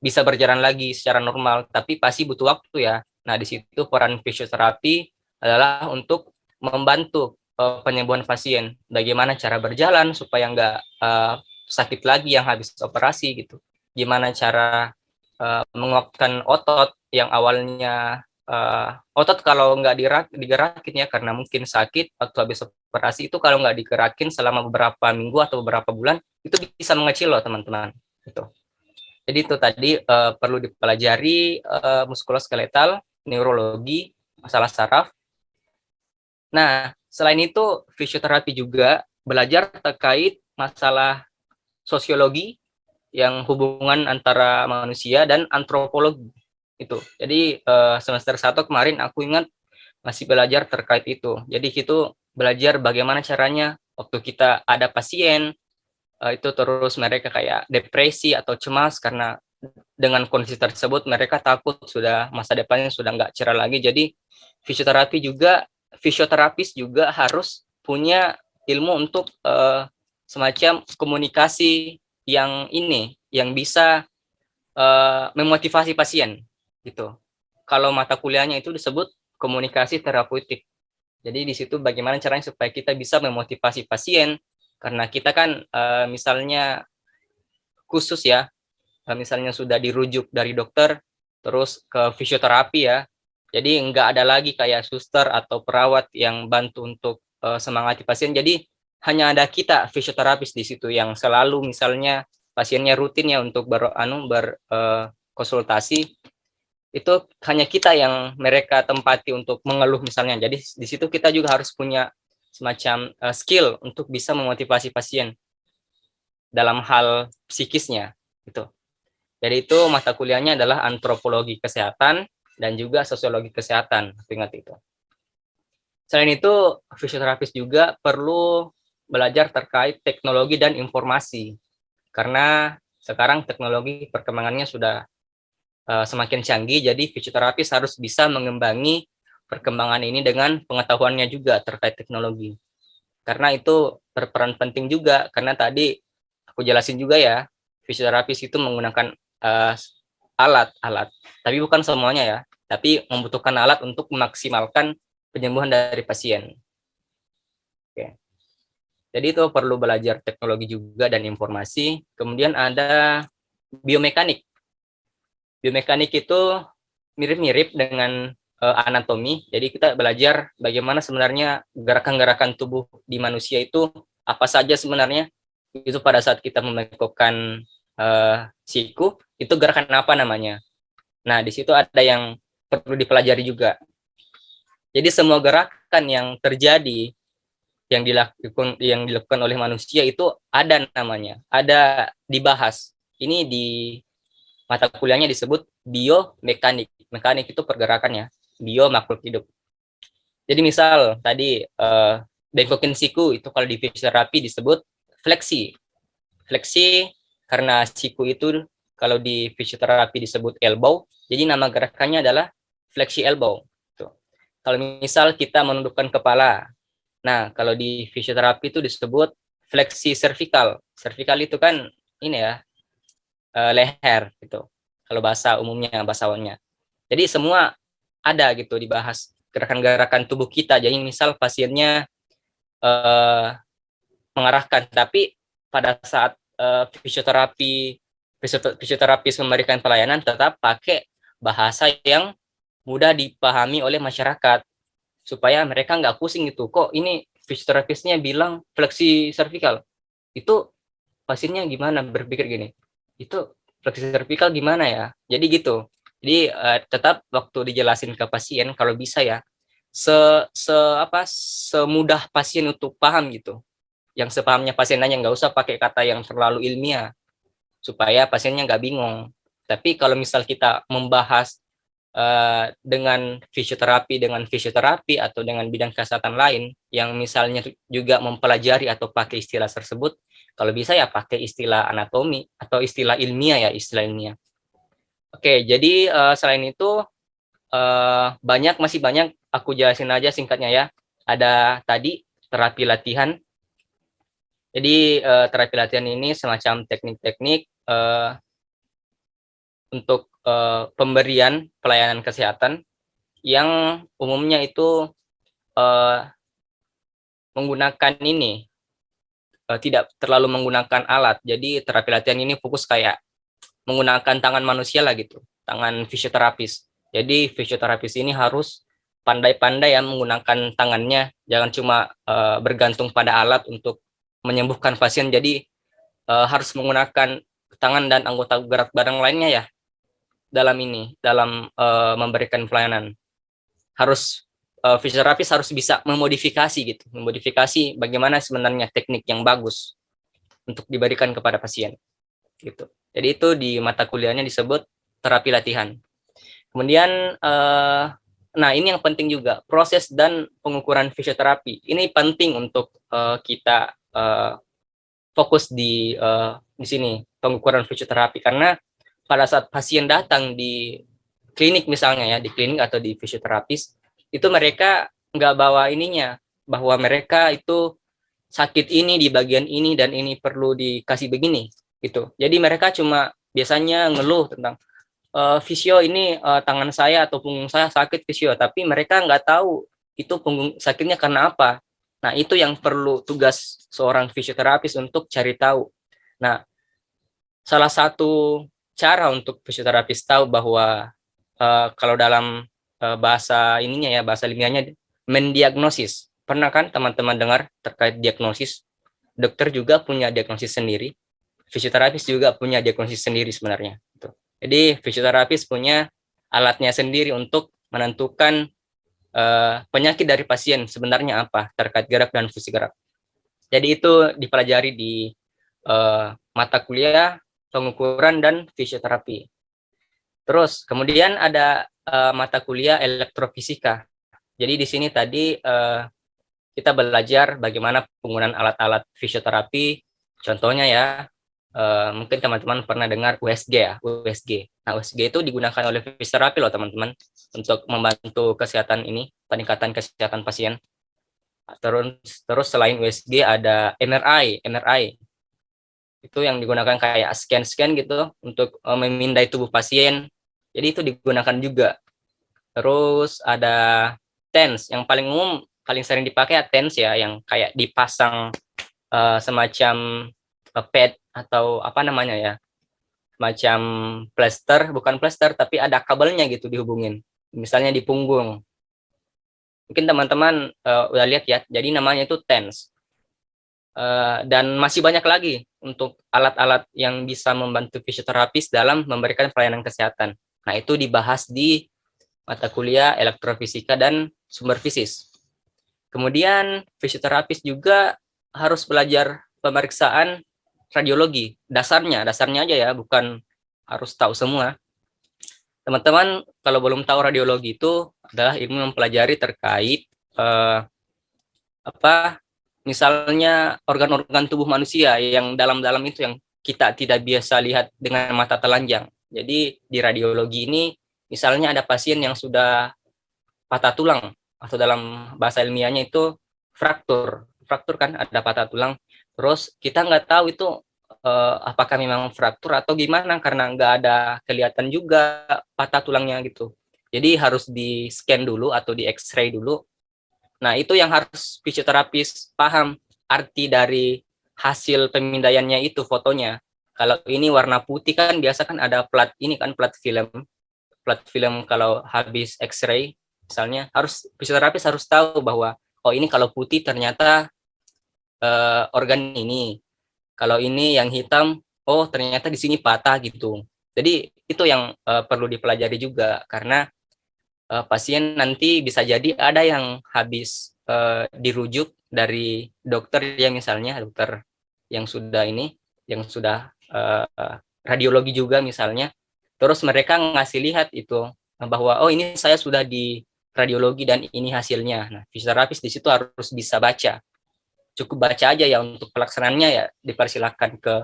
bisa berjalan lagi secara normal, tapi pasti butuh waktu ya. Nah, di situ peran fisioterapi adalah untuk membantu penyembuhan pasien. Bagaimana cara berjalan supaya nggak sakit lagi yang habis operasi gitu. Gimana cara menguatkan otot yang awalnya otot kalau nggak digerakin ya karena mungkin sakit waktu habis operasi itu kalau nggak digerakin selama beberapa minggu atau beberapa bulan itu bisa mengecil loh teman-teman. Gitu. Jadi itu tadi perlu dipelajari muskuloskeletal, neurologi, masalah saraf. Nah, selain itu fisioterapi juga belajar terkait masalah sosiologi yang hubungan antara manusia dan antropologi itu. Jadi semester 1 kemarin aku ingat masih belajar terkait itu. Jadi itu belajar bagaimana caranya waktu kita ada pasien itu terus mereka kayak depresi atau cemas karena dengan kondisi tersebut mereka takut sudah masa depannya sudah nggak cerah lagi. Jadi fisioterapis juga harus punya ilmu untuk semacam komunikasi yang bisa memotivasi pasien gitu. Kalau mata kuliahnya itu disebut komunikasi terapeutik. Jadi di situ bagaimana caranya supaya kita bisa memotivasi pasien karena kita kan misalnya khusus ya, misalnya sudah dirujuk dari dokter terus ke fisioterapi ya. Jadi nggak ada lagi kayak suster atau perawat yang bantu untuk semangati pasien. Jadi hanya ada kita fisioterapis di situ yang selalu misalnya pasiennya rutin ya untuk berkonsultasi itu hanya kita yang mereka tempati untuk mengeluh misalnya. Jadi di situ kita juga harus punya semacam skill untuk bisa memotivasi pasien dalam hal psikisnya gitu. Jadi itu mata kuliahnya adalah antropologi kesehatan dan juga sosiologi kesehatan, ingat itu. Selain itu, fisioterapis juga perlu belajar terkait teknologi dan informasi. Karena sekarang teknologi perkembangannya sudah semakin canggih, jadi fisioterapis harus bisa mengimbangi perkembangan ini dengan pengetahuannya juga terkait teknologi. Karena itu berperan penting juga, karena tadi aku jelasin juga ya, fisioterapis itu menggunakan alat-alat, tapi bukan semuanya ya, tapi membutuhkan alat untuk memaksimalkan penyembuhan dari pasien. Oke. Jadi itu perlu belajar teknologi juga dan informasi. Kemudian ada biomekanik. Biomekanik itu mirip-mirip dengan anatomi. Jadi kita belajar bagaimana sebenarnya gerakan-gerakan tubuh di manusia itu apa saja sebenarnya. Itu pada saat kita membengkokkan siku, itu gerakan apa namanya. Nah, di situ ada yang perlu dipelajari juga. Jadi semua gerakan yang terjadi yang dilakukan oleh manusia itu ada namanya, ada dibahas. Ini di mata kuliahnya disebut biomekanik. Mekanik itu pergerakannya, bio makhluk hidup. Jadi misal tadi bengkokin siku itu kalau di fisioterapi disebut fleksi. Fleksi karena siku itu kalau di fisioterapi disebut elbow, jadi nama gerakannya adalah fleksi elbow. Tuh. Kalau misal kita menundukkan kepala, nah kalau di fisioterapi itu disebut fleksi cervical. Cervical itu kan ini ya leher gitu. Kalau bahasa umumnya, bahasa awalnya. Jadi semua ada gitu dibahas gerakan-gerakan tubuh kita. Jadi misal pasiennya mengarahkan, tapi pada saat fisioterapis memberikan pelayanan tetap pakai bahasa yang mudah dipahami oleh masyarakat supaya mereka nggak pusing gitu. Kok ini fisioterapisnya bilang fleksi cervical, itu pasiennya gimana berpikir gini, itu fleksi cervical gimana ya? Jadi gitu. Jadi tetap waktu dijelasin ke pasien kalau bisa ya semudah pasien untuk paham gitu. Yang sepahamnya pasien aja, nggak usah pakai kata yang terlalu ilmiah supaya pasiennya nggak bingung. Tapi kalau misal kita membahas dengan fisioterapi atau dengan bidang kesehatan lain yang misalnya juga mempelajari atau pakai istilah tersebut, kalau bisa ya pakai istilah anatomi atau istilah ilmiah ya, istilah ilmiah. Oke, jadi selain itu masih banyak, aku jelasin aja singkatnya ya. Ada tadi terapi latihan. Jadi terapi latihan ini semacam teknik-teknik untuk pemberian pelayanan kesehatan yang umumnya itu eh, menggunakan ini tidak terlalu menggunakan alat. Jadi terapi latihan ini fokus kayak menggunakan tangan manusia lah gitu, tangan fisioterapis. Jadi fisioterapis ini harus pandai-pandai ya menggunakan tangannya, jangan cuma bergantung pada alat untuk menyembuhkan pasien. Jadi harus menggunakan tangan dan anggota gerak badan lainnya ya dalam memberikan pelayanan. Harus fisioterapis harus bisa memodifikasi gitu, memodifikasi bagaimana sebenarnya teknik yang bagus untuk diberikan kepada pasien gitu. Jadi itu di mata kuliahnya disebut terapi latihan. Kemudian nah ini yang penting juga, proses dan pengukuran fisioterapi. Ini penting untuk kita fokus di sini, pengukuran fisioterapi, karena pada saat pasien datang di klinik misalnya ya, di klinik atau di fisioterapis, itu mereka nggak bawa ininya, bahwa mereka itu sakit ini di bagian ini dan ini perlu dikasih begini gitu. Jadi mereka cuma biasanya ngeluh tentang fisio ini tangan saya atau punggung saya sakit fisio, tapi mereka nggak tahu itu punggung sakitnya karena apa. Nah itu yang perlu tugas seorang fisioterapis untuk cari tahu. Nah salah satu cara untuk fisioterapis tahu bahwa kalau dalam bahasa ininya ya, bahasa ilmiahnya mendiagnosis. Pernah kan teman-teman dengar terkait diagnosis? Dokter juga punya diagnosis sendiri, fisioterapis juga punya diagnosis sendiri sebenarnya. Jadi fisioterapis punya alatnya sendiri untuk menentukan penyakit dari pasien sebenarnya apa terkait gerak dan fungsi gerak. Jadi itu dipelajari di mata kuliah pengukuran dan fisioterapi. Terus kemudian ada mata kuliah elektrofisika. Jadi di sini tadi kita belajar bagaimana penggunaan alat-alat fisioterapi. Contohnya ya, mungkin teman-teman pernah dengar USG ya, USG. Nah, USG itu digunakan oleh fisioterapi loh teman-teman untuk membantu kesehatan ini, peningkatan kesehatan pasien. Terus selain USG ada MRI, MRI itu yang digunakan kayak scan-scan gitu untuk memindai tubuh pasien. Jadi itu digunakan juga. Terus ada TENS yang paling umum, paling sering dipakai ya TENS ya, yang kayak dipasang semacam pad atau apa namanya ya, macam plester, bukan plester tapi ada kabelnya gitu dihubungin, misalnya di punggung. Mungkin teman-teman udah lihat ya, jadi namanya itu TENS. Dan masih banyak lagi untuk alat-alat yang bisa membantu fisioterapis dalam memberikan pelayanan kesehatan. Nah, itu dibahas di mata kuliah elektrofisika dan sumber fisis. Kemudian fisioterapis juga harus belajar pemeriksaan radiologi, dasarnya aja ya, bukan harus tahu semua. Teman-teman kalau belum tahu, radiologi itu adalah ilmu mempelajari terkait misalnya organ-organ tubuh manusia yang dalam-dalam itu yang kita tidak biasa lihat dengan mata telanjang. Jadi di radiologi ini misalnya ada pasien yang sudah patah tulang, atau dalam bahasa ilmiahnya itu fraktur. Fraktur kan ada patah tulang. Terus kita nggak tahu itu apakah memang fraktur atau gimana, karena nggak ada kelihatan juga patah tulangnya gitu. Jadi harus di scan dulu atau di X-ray dulu. Nah itu yang harus fisioterapis paham arti dari hasil pemindaiannya itu, fotonya. Kalau ini warna putih kan biasa kan ada plat ini kan, plat film kalau habis X-ray misalnya, harus fisioterapis harus tahu bahwa oh ini kalau putih ternyata organ ini, kalau ini yang hitam oh ternyata di sini patah gitu. Jadi itu yang perlu dipelajari juga, karena pasien nanti bisa jadi ada yang habis dirujuk dari dokter ya, misalnya dokter yang sudah radiologi juga misalnya, terus mereka ngasih lihat itu bahwa oh ini saya sudah di radiologi dan ini hasilnya. Nah fisioterapis di situ harus bisa baca, cukup baca aja ya, untuk pelaksanaannya ya dipersilakan ke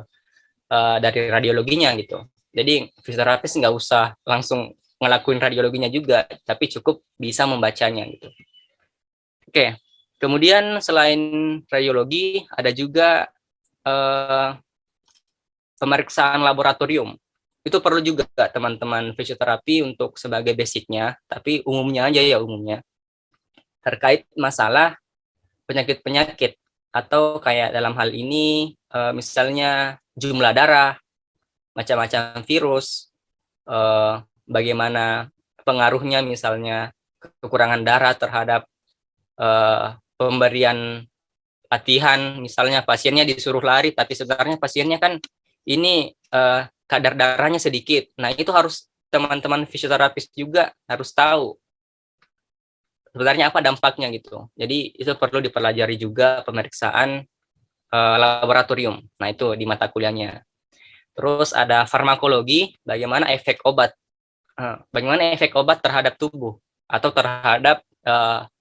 dari radiologinya gitu. Jadi fisioterapis nggak usah langsung ngelakuin radiologinya juga, tapi cukup bisa membacanya gitu. Oke, kemudian selain radiologi ada juga pemeriksaan laboratorium. Itu perlu juga teman-teman fisioterapi untuk sebagai basicnya, tapi umumnya aja ya umumnya. Terkait masalah penyakit-penyakit atau kayak dalam hal ini misalnya jumlah darah, macam-macam virus, bagaimana pengaruhnya misalnya kekurangan darah terhadap pemberian latihan, misalnya pasiennya disuruh lari tapi sebenarnya pasiennya kan ini kadar darahnya sedikit. Nah, itu harus teman-teman fisioterapis juga harus tahu sebenarnya apa dampaknya gitu. Jadi itu perlu dipelajari juga pemeriksaan laboratorium. Nah, itu di mata kuliahnya. Terus ada farmakologi, bagaimana efek obat. Bagaimana efek obat terhadap tubuh atau terhadap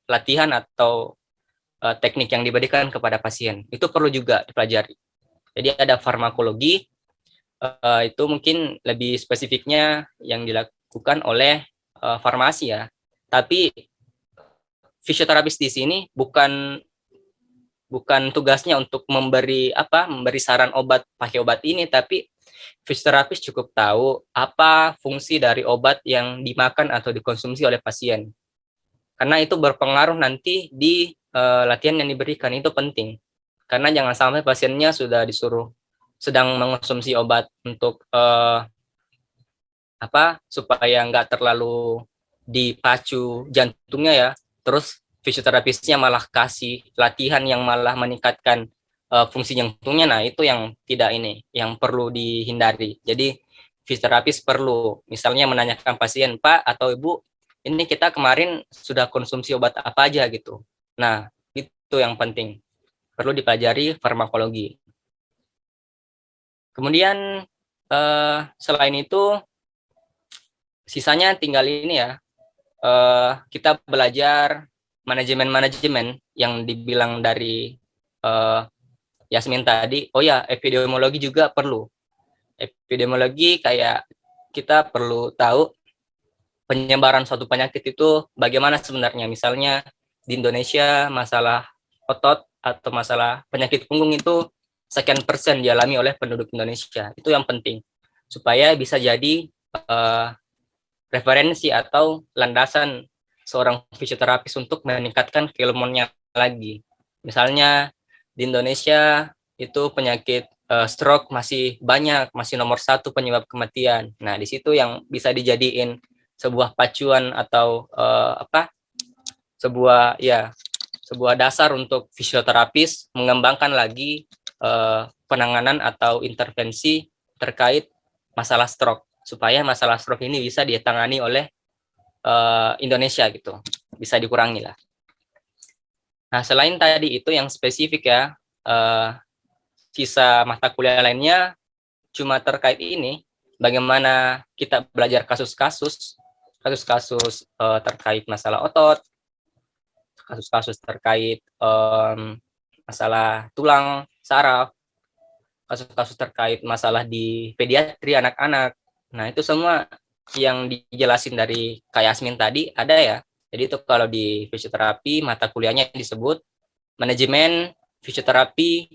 latihan atau teknik yang diberikan kepada pasien. Itu perlu juga dipelajari. Jadi ada farmakologi, itu mungkin lebih spesifiknya yang dilakukan oleh farmasi ya. Tapi fisioterapis di sini bukan tugasnya untuk memberi saran obat pakai obat ini, tapi fisioterapis cukup tahu apa fungsi dari obat yang dimakan atau dikonsumsi oleh pasien. Karena itu berpengaruh nanti di latihan yang diberikan, itu penting. Karena jangan sampai pasiennya sudah disuruh sedang mengonsumsi obat untuk supaya nggak terlalu dipacu jantungnya ya. Terus fisioterapisnya malah kasih latihan yang malah meningkatkan fungsi jantungnya. Nah, itu yang yang perlu dihindari. Jadi fisioterapis perlu misalnya menanyakan pasien, Pak atau Ibu, ini kita kemarin sudah konsumsi obat apa aja gitu. Nah, itu yang penting. Perlu dipelajari farmakologi. Kemudian selain itu sisanya tinggal ini ya, kita belajar manajemen yang dibilang dari Yasmin tadi. Oh ya, epidemiologi juga perlu. Epidemiologi kayak kita perlu tahu penyebaran suatu penyakit itu bagaimana sebenarnya. Misalnya di Indonesia masalah otot atau masalah penyakit punggung itu sekian persen dialami oleh penduduk Indonesia. Itu yang penting supaya bisa jadi referensi atau landasan seorang fisioterapis untuk meningkatkan keilmuannya lagi. Misalnya di Indonesia itu penyakit stroke masih banyak, masih nomor 1 penyebab kematian. Nah, di situ yang bisa dijadiin sebuah pacuan atau sebuah dasar untuk fisioterapis mengembangkan lagi penanganan atau intervensi terkait masalah stroke, supaya masalah stroke ini bisa ditangani oleh Indonesia gitu, bisa dikurangi lah. Nah, selain tadi itu yang spesifik ya, sisa mata kuliah lainnya cuma terkait ini, bagaimana kita belajar kasus-kasus terkait masalah otot, kasus-kasus terkait masalah tulang, saraf, kasus-kasus terkait masalah di pediatri anak-anak. Nah, itu semua yang dijelasin dari Kak Yasmin tadi ada ya. Jadi itu kalau di fisioterapi mata kuliahnya disebut manajemen fisioterapi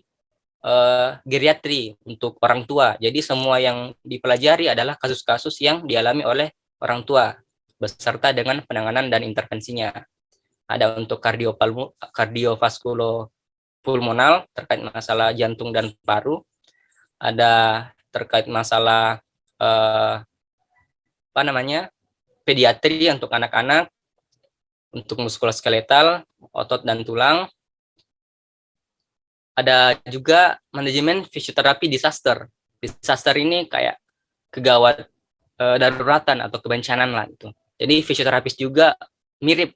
geriatri untuk orang tua. Jadi semua yang dipelajari adalah kasus-kasus yang dialami oleh orang tua beserta dengan penanganan dan intervensinya. Ada untuk kardiovaskulopulmonal terkait masalah jantung dan paru, ada terkait masalah pediatri untuk anak-anak, untuk muskuloskeletal, otot dan tulang. Ada juga manajemen fisioterapi disaster. Disaster ini kayak kegawat daruratan atau kebencanaan lah gitu. Jadi fisioterapis juga mirip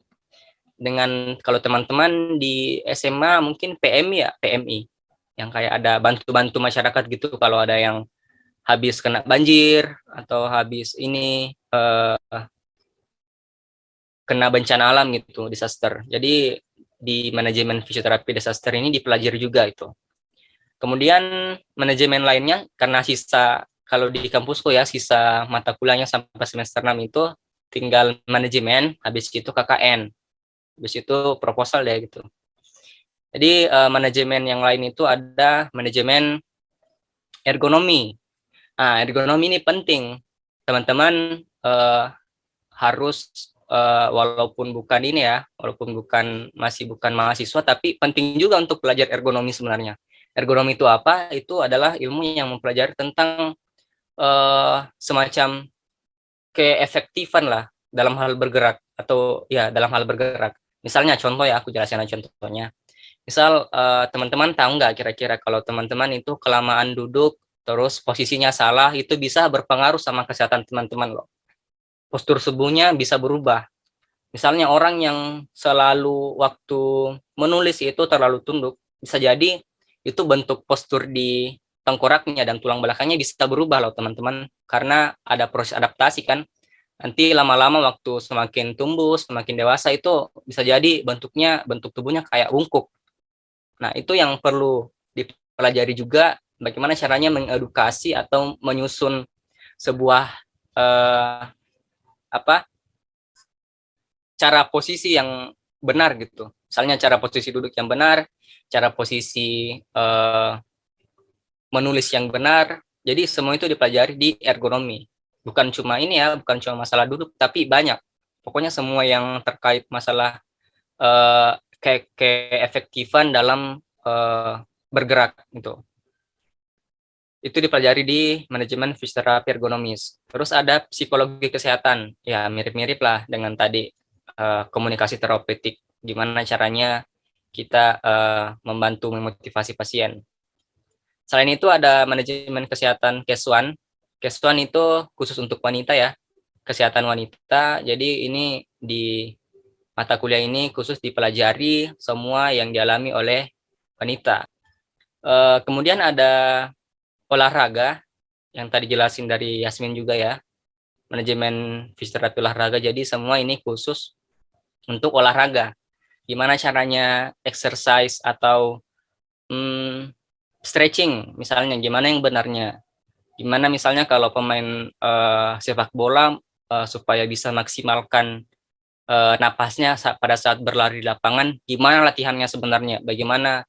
dengan kalau teman-teman di SMA mungkin PMI yang kayak ada bantu-bantu masyarakat gitu kalau ada yang habis kena banjir atau habis ini kena bencana alam gitu, disaster. Jadi di manajemen fisioterapi disaster ini dipelajari juga itu. Kemudian manajemen lainnya karena sisa kalau di kampusku ya, sisa mata kuliahnya sampai semester 6 itu tinggal manajemen, habis itu KKN, habis itu proposal deh gitu. Jadi manajemen yang lain itu ada manajemen ergonomi. Nah, ergonomi ini penting. Teman-teman harus walaupun bukan ini ya, walaupun masih bukan mahasiswa, tapi penting juga untuk belajar ergonomi sebenarnya. Ergonomi itu apa? Itu adalah ilmu yang mempelajari tentang semacam keefektifan lah dalam hal bergerak atau ya dalam hal bergerak. Misalnya contoh ya, aku jelasin aja contohnya. Misal teman-teman tahu nggak kira-kira kalau teman-teman itu kelamaan duduk terus posisinya salah itu bisa berpengaruh sama kesehatan teman-teman loh. Postur tubuhnya bisa berubah. Misalnya orang yang selalu waktu menulis itu terlalu tunduk, bisa jadi itu bentuk postur di tengkoraknya dan tulang belakangnya bisa berubah loh teman-teman, karena ada proses adaptasi kan. Nanti lama-lama waktu semakin tumbuh, semakin dewasa itu bisa jadi bentuk tubuhnya kayak bungkuk. Nah, itu yang perlu dipelajari juga bagaimana caranya mengedukasi atau menyusun sebuah eh, apa cara posisi yang benar gitu. Misalnya cara posisi duduk yang benar, cara posisi menulis yang benar. Jadi semua itu dipelajari di ergonomi. Bukan cuma ini ya, bukan cuma masalah duduk, tapi banyak. Pokoknya semua yang terkait masalah keefektifan dalam bergerak gitu. Itu dipelajari di manajemen fisioterapi ergonomis. Terus ada psikologi kesehatan, ya mirip-mirip lah dengan tadi komunikasi terapeutik. Gimana caranya kita membantu memotivasi pasien. Selain itu ada manajemen kesehatan Keswan. Keswan itu khusus untuk wanita ya, kesehatan wanita. Jadi ini di mata kuliah ini khusus dipelajari semua yang dialami oleh wanita. Kemudian ada olahraga yang tadi jelasin dari Yasmin juga ya, manajemen fisioterapi olahraga. Jadi semua ini khusus untuk olahraga. Gimana caranya exercise atau stretching misalnya, gimana yang benarnya. Gimana misalnya kalau pemain sepak bola supaya bisa maksimalkan napasnya pada saat berlari di lapangan, gimana latihannya sebenarnya, bagaimana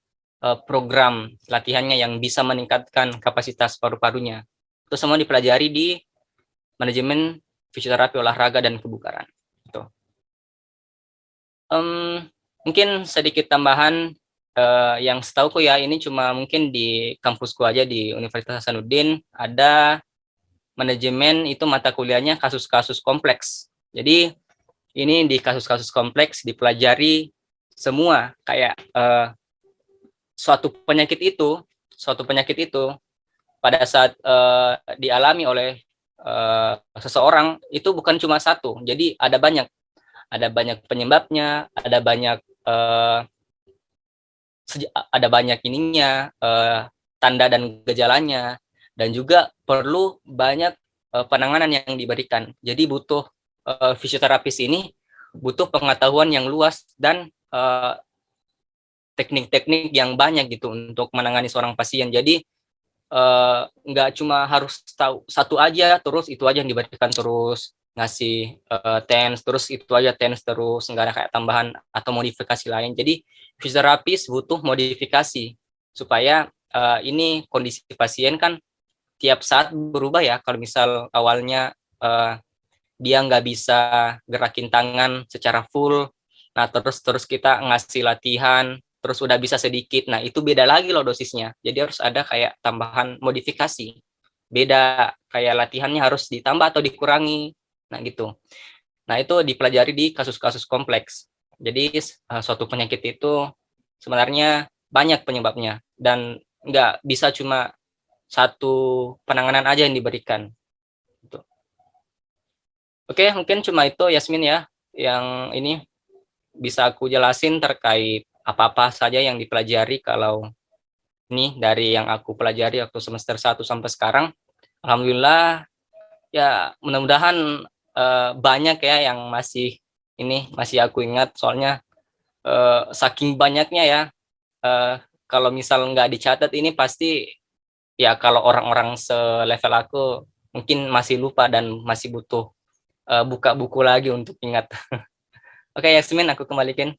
program latihannya yang bisa meningkatkan kapasitas paru-parunya. Itu semua dipelajari di manajemen fisioterapi olahraga dan kebugaran. Gitu. Mungkin sedikit tambahan yang setauku ya, ini cuma mungkin di kampusku aja di Universitas Hasanuddin ada manajemen itu mata kuliahnya kasus-kasus kompleks. Jadi ini di kasus-kasus kompleks dipelajari semua kayak suatu penyakit itu pada saat dialami oleh seseorang itu bukan cuma satu, jadi ada banyak penyebabnya, ada banyak ininya tanda dan gejalanya, dan juga perlu banyak penanganan yang diberikan. Jadi butuh fisioterapis ini butuh pengetahuan yang luas dan teknik-teknik yang banyak gitu untuk menangani seorang pasien. Jadi nggak cuma harus tahu satu aja terus itu aja yang diberikan, terus ngasih TENS terus itu aja TENS terus, nggak ada kayak tambahan atau modifikasi lain. Jadi fisioterapis butuh modifikasi supaya ini kondisi pasien kan tiap saat berubah ya. Kalau misal awalnya dia nggak bisa gerakin tangan secara full, nah terus kita ngasih latihan terus udah bisa sedikit, nah itu beda lagi loh dosisnya. Jadi harus ada kayak tambahan modifikasi, beda kayak latihannya harus ditambah atau dikurangi, nah gitu. Nah itu dipelajari di kasus-kasus kompleks. Jadi suatu penyakit itu sebenarnya banyak penyebabnya dan nggak bisa cuma satu penanganan aja yang diberikan. Oke, mungkin cuma itu Yasmin ya, yang ini bisa aku jelasin terkait apa-apa saja yang dipelajari kalau ini dari yang aku pelajari waktu semester 1 sampai sekarang. Alhamdulillah ya, mudah-mudahan banyak ya yang masih aku ingat, soalnya saking banyaknya ya, kalau misal nggak dicatat ini pasti ya kalau orang-orang selevel aku mungkin masih lupa dan masih butuh buka buku lagi untuk ingat. Oke, Yasmin, aku kembalikan.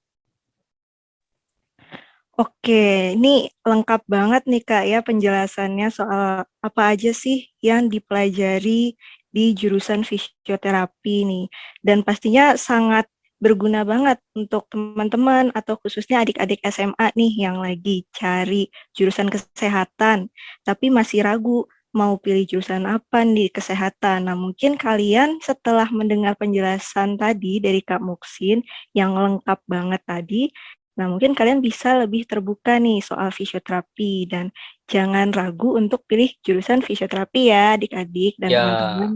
Oke, ini lengkap banget nih Kak ya penjelasannya soal apa aja sih yang dipelajari di jurusan fisioterapi nih. Dan pastinya sangat berguna banget untuk teman-teman atau khususnya adik-adik SMA nih yang lagi cari jurusan kesehatan, tapi masih ragu mau pilih jurusan apa di kesehatan. Nah, mungkin kalian setelah mendengar penjelasan tadi dari Kak Muksin yang lengkap banget tadi, nah, mungkin kalian bisa lebih terbuka nih soal fisioterapi dan jangan ragu untuk pilih jurusan fisioterapi ya adik-adik dan Ya, teman-teman.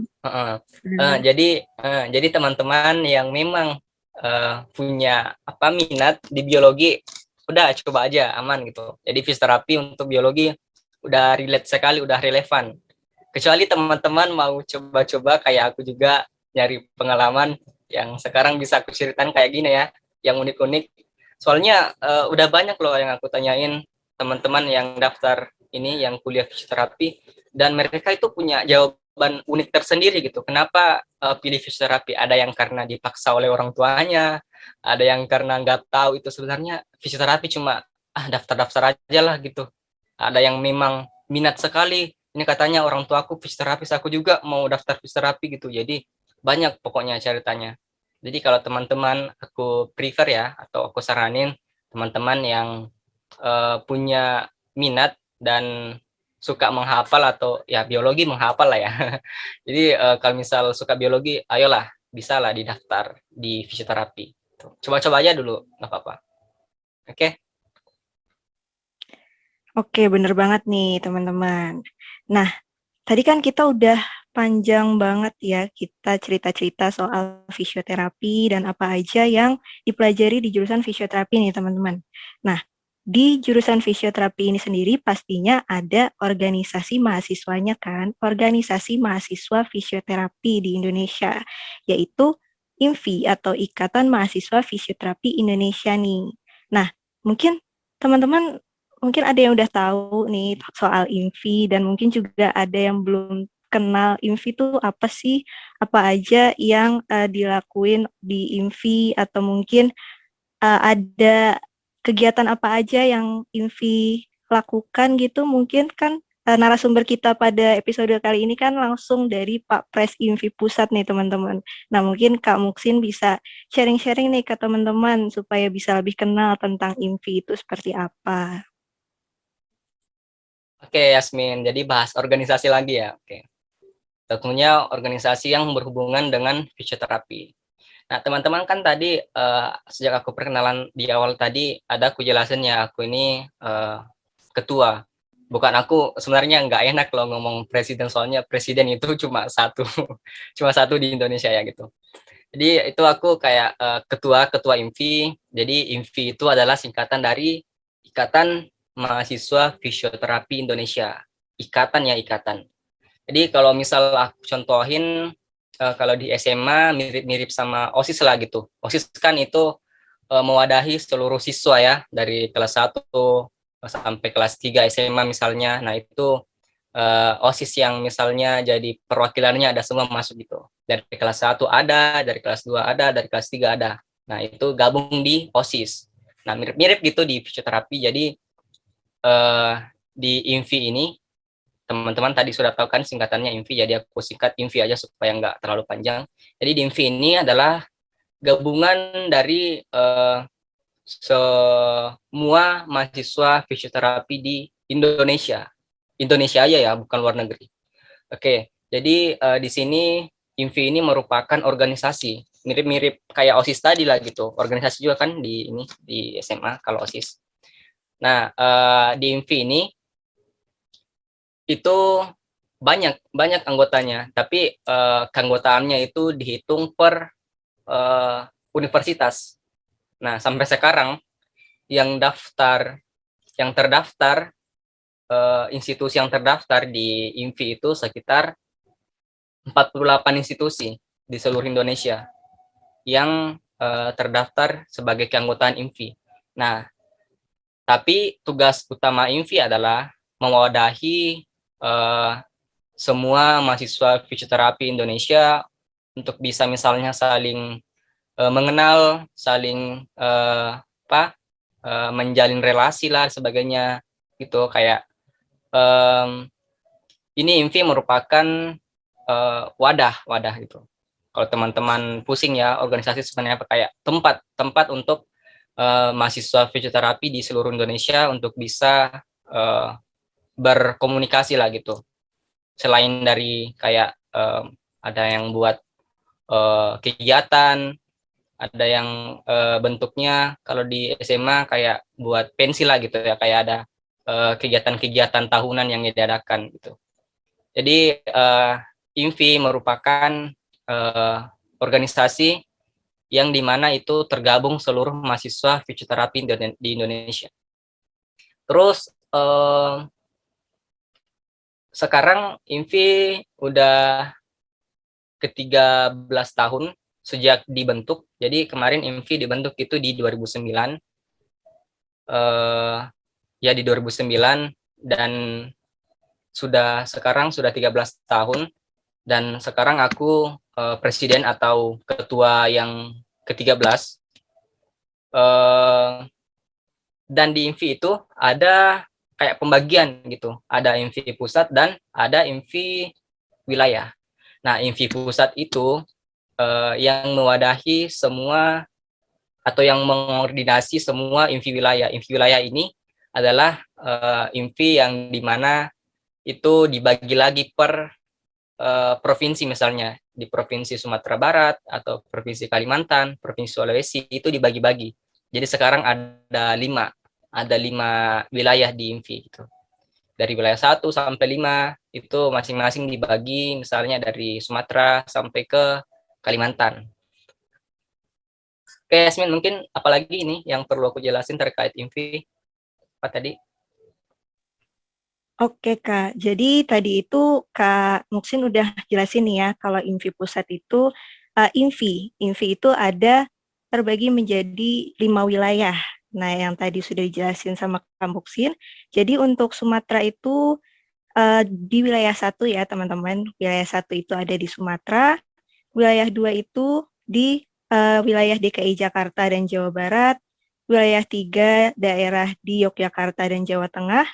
Nah, jadi teman-teman yang memang punya minat di biologi, udah coba aja aman gitu. Jadi fisioterapi untuk biologi udah relate sekali, udah relevan. Kecuali teman-teman mau coba-coba kayak aku juga nyari pengalaman yang sekarang bisa aku ceritain kayak gini ya, yang unik-unik. Soalnya udah banyak loh yang aku tanyain teman-teman yang daftar ini, yang kuliah fisioterapi, dan mereka itu punya jawaban unik tersendiri gitu. Kenapa pilih fisioterapi? Ada yang karena dipaksa oleh orang tuanya, ada yang karena nggak tahu itu sebenarnya fisioterapi, cuma daftar-daftar aja lah gitu. Ada yang memang minat sekali. Ini katanya orang tua aku fisioterapis, aku juga mau daftar fisioterapi gitu. Jadi banyak pokoknya ceritanya. Jadi kalau teman-teman aku prefer ya, atau aku saranin teman-teman yang punya minat dan suka menghafal, atau ya biologi menghafal lah ya. Jadi kalau misal suka biologi, ayolah bisa lah didaftar di fisioterapi. Coba-coba aja dulu, nggak apa-apa. Oke. oke, bener banget nih teman-teman. Nah, tadi kan kita udah panjang banget ya kita cerita-cerita soal fisioterapi dan apa aja yang dipelajari di jurusan fisioterapi nih teman-teman. Nah, di jurusan fisioterapi ini sendiri pastinya ada organisasi mahasiswanya kan, organisasi mahasiswa fisioterapi di Indonesia, yaitu IMFI atau Ikatan Mahasiswa Fisioterapi Indonesia nih. Nah, mungkin teman-teman mungkin ada yang udah tahu nih soal IMFI dan mungkin juga ada yang belum kenal IMFI itu apa sih, apa aja yang dilakuin di IMFI atau mungkin ada kegiatan apa aja yang IMFI lakukan gitu. Mungkin kan narasumber kita pada episode kali ini kan langsung dari Pak Pres IMFI Pusat nih teman-teman. Nah mungkin Kak Muksin bisa sharing-sharing nih ke teman-teman supaya bisa lebih kenal tentang IMFI itu seperti apa. Oke, Yasmin. Jadi bahas organisasi lagi ya. Oke. Tentunya organisasi yang berhubungan dengan fisioterapi. Nah, teman-teman kan tadi sejak aku perkenalan di awal tadi ada aku jelasin ya, aku ini ketua. Bukan, aku sebenarnya nggak enak loh ngomong presiden, soalnya presiden itu cuma satu, cuma satu di Indonesia ya gitu. Jadi itu aku kayak ketua IMFI. Jadi IMFI itu adalah singkatan dari Ikatan Mahasiswa Fisioterapi Indonesia. Ikatan ya, ikatan. Jadi kalau misal aku contohin, kalau di SMA mirip-mirip sama OSIS lah gitu. OSIS kan itu mewadahi seluruh siswa ya, dari kelas 1 sampai kelas 3 SMA misalnya. Nah, itu OSIS yang misalnya jadi perwakilannya ada semua masuk gitu. Dari kelas 1 ada, dari kelas 2 ada, dari kelas 3 ada. Nah, itu gabung di OSIS. Nah, mirip-mirip gitu di fisioterapi. Jadi di IMFI ini, teman-teman tadi sudah tahu kan singkatannya IMFI, jadi aku singkat IMFI aja supaya nggak terlalu panjang. Jadi di IMFI ini adalah gabungan dari semua mahasiswa fisioterapi di Indonesia. Indonesia aja ya, bukan luar negeri. Oke, jadi di sini IMFI ini merupakan organisasi, mirip-mirip kayak OSIS tadi lah gitu. Organisasi juga kan di ini di SMA kalau OSIS. Nah, di IMFI ini itu banyak banyak anggotanya, tapi keanggotaannya itu dihitung per universitas. Nah, sampai sekarang yang daftar, yang terdaftar, institusi yang terdaftar di IMFI itu sekitar 48 institusi di seluruh Indonesia yang terdaftar sebagai keanggotaan IMFI. Nah, tapi tugas utama IMFI adalah mewadahi semua mahasiswa fisioterapi Indonesia untuk bisa misalnya saling mengenal, saling menjalin relasi lah sebagainya gitu. Kayak ini IMFI merupakan wadah gitu. Kalau teman-teman pusing ya, organisasi sebenarnya kayak tempat untuk mahasiswa fisioterapi di seluruh Indonesia untuk bisa berkomunikasi lah gitu. Selain dari kayak ada yang buat kegiatan, ada yang bentuknya kalau di SMA kayak buat pensi lah gitu ya, kayak ada kegiatan-kegiatan tahunan yang diadakan gitu. Jadi IMFI merupakan organisasi yang dimana itu tergabung seluruh mahasiswa fisioterapi di Indonesia. Terus sekarang IMFI udah ke-13 tahun sejak dibentuk. Jadi kemarin IMFI dibentuk itu di 2009. Ya di 2009 dan sekarang sudah 13 tahun dan sekarang aku presiden atau ketua yang ke-13. Dan di IMFI itu ada kayak pembagian gitu. Ada IMFI pusat dan ada IMFI wilayah. Nah, IMFI pusat itu yang mewadahi semua atau yang mengordinasi semua IMFI wilayah. IMFI wilayah ini adalah IMFI yang dimana itu dibagi lagi per provinsi, misalnya di Provinsi Sumatera Barat atau Provinsi Kalimantan, Provinsi Sulawesi, itu dibagi-bagi. Jadi sekarang ada lima wilayah di IMFI gitu. Dari wilayah 1 sampai 5 itu masing-masing dibagi, misalnya dari Sumatera sampai ke Kalimantan. Oke, Yasmin, mungkin apalagi ini yang perlu aku jelasin terkait IMFI? Apa tadi? Oke Kak, jadi tadi itu Kak Muksin udah jelasin nih ya kalau IMFI pusat itu IMFI itu ada terbagi menjadi 5 wilayah. Nah yang tadi sudah dijelasin sama Kak Muksin, jadi untuk Sumatera itu di wilayah 1 ya teman-teman, wilayah 1 itu ada di Sumatera, wilayah 2 itu di wilayah DKI Jakarta dan Jawa Barat, wilayah 3 daerah di Yogyakarta dan Jawa Tengah,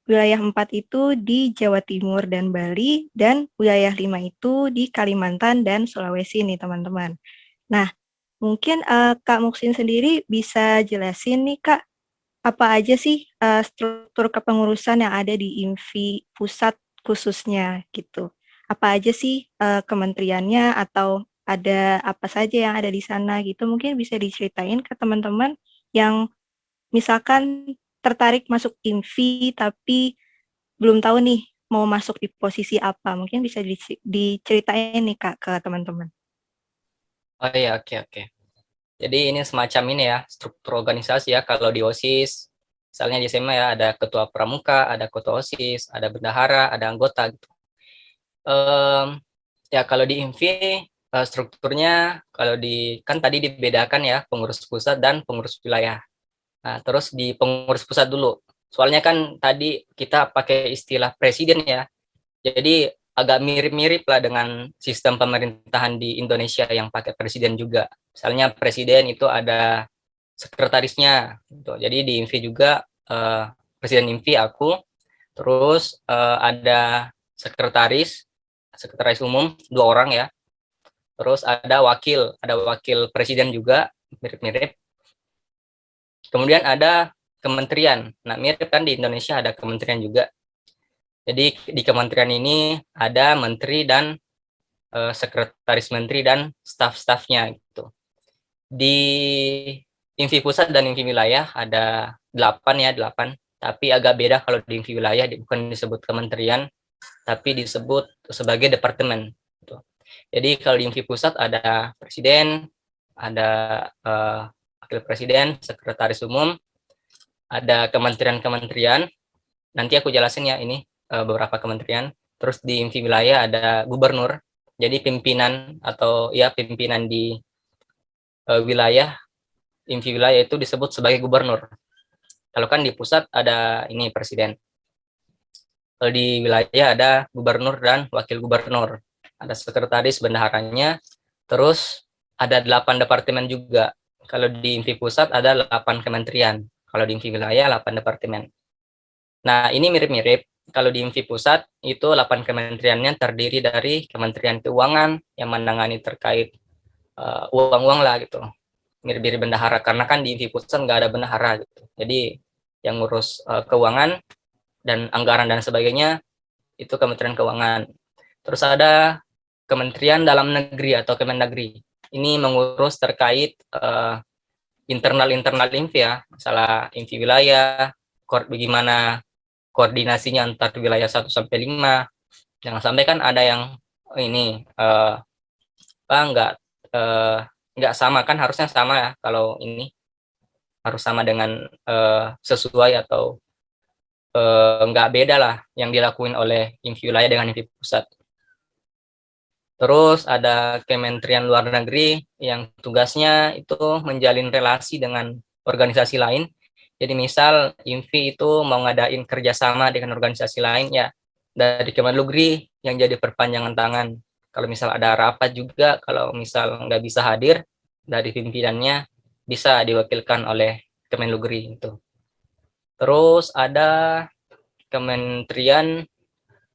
wilayah 4 itu di Jawa Timur dan Bali, dan wilayah 5 itu di Kalimantan dan Sulawesi nih teman-teman. Nah, mungkin Kak Muksin sendiri bisa jelasin nih Kak, apa aja sih struktur kepengurusan yang ada di IMFI pusat khususnya gitu. Apa aja sih kementeriannya atau ada apa saja yang ada di sana gitu. Mungkin bisa diceritain ke teman-teman yang misalkan tertarik masuk IMFI tapi belum tahu nih mau masuk di posisi apa. Mungkin bisa diceritain nih Kak ke teman-teman. Oh iya, oke. Jadi ini semacam ini ya, struktur organisasi ya. Kalau di OSIS, misalnya di SMA ya, ada ketua pramuka, ada ketua OSIS, ada bendahara, ada anggota gitu. Ya kalau di IMFI strukturnya kalau kan tadi dibedakan ya pengurus pusat dan pengurus wilayah. Nah, terus di pengurus pusat dulu. Soalnya kan tadi kita pakai istilah presiden ya. Jadi agak mirip-mirip lah dengan sistem pemerintahan di Indonesia yang pakai presiden juga. Misalnya presiden itu ada sekretarisnya. Gitu. Jadi di IMFI juga presiden IMFI aku, terus ada sekretaris umum 2 orang ya. Terus ada wakil presiden juga mirip-mirip. Kemudian ada kementerian. Nah, mirip kan di Indonesia ada kementerian juga. Jadi di kementerian ini ada menteri dan sekretaris menteri dan staf-stafnya gitu. Di IMFI pusat dan IMFI wilayah ada 8. Tapi agak beda kalau di IMFI wilayah bukan disebut kementerian, tapi disebut sebagai departemen. Gitu. Jadi kalau di IMFI pusat ada presiden, ada wakil presiden, sekretaris umum, ada kementerian-kementerian. Nanti aku jelasin ya ini beberapa kementerian. Terus di IMFI wilayah ada gubernur. Jadi pimpinan atau ya pimpinan di wilayah IMFI wilayah itu disebut sebagai gubernur. Kalau kan di pusat ada ini presiden. Kalau di wilayah ada gubernur dan wakil gubernur, ada sekretaris bendaharanya, terus ada 8 departemen juga. Kalau di INVI pusat ada 8 kementerian, kalau di INVI wilayah 8 departemen. Nah, ini mirip-mirip. Kalau di INVI pusat itu 8 kementeriannya terdiri dari Kementerian Keuangan yang menangani terkait uang-uang lah gitu. Mirip-mirip bendahara karena kan di INVI pusat nggak ada bendahara gitu. Jadi yang ngurus keuangan dan anggaran dan sebagainya itu Kementerian Keuangan. Terus ada Kementerian Dalam Negeri atau Kemendagri. Ini mengurus terkait internal INVI ya, misalnya INVI wilayah, bagaimana koordinasinya antar wilayah 1 sampai 5. Jangan sampai kan ada yang ini nggak nggak sama, kan harusnya sama ya, kalau ini harus sama dengan sesuai atau nggak beda lah yang dilakuin oleh INVI wilayah dengan INVI pusat. Terus ada Kementerian Luar Negeri yang tugasnya itu menjalin relasi dengan organisasi lain. Jadi misal INVI itu mau ngadain kerjasama dengan organisasi lain ya, dari Kemendagri yang jadi perpanjangan tangan. Kalau misal ada rapat juga, kalau misal nggak bisa hadir dari pimpinannya, bisa diwakilkan oleh Kemendagri itu. Terus ada Kementerian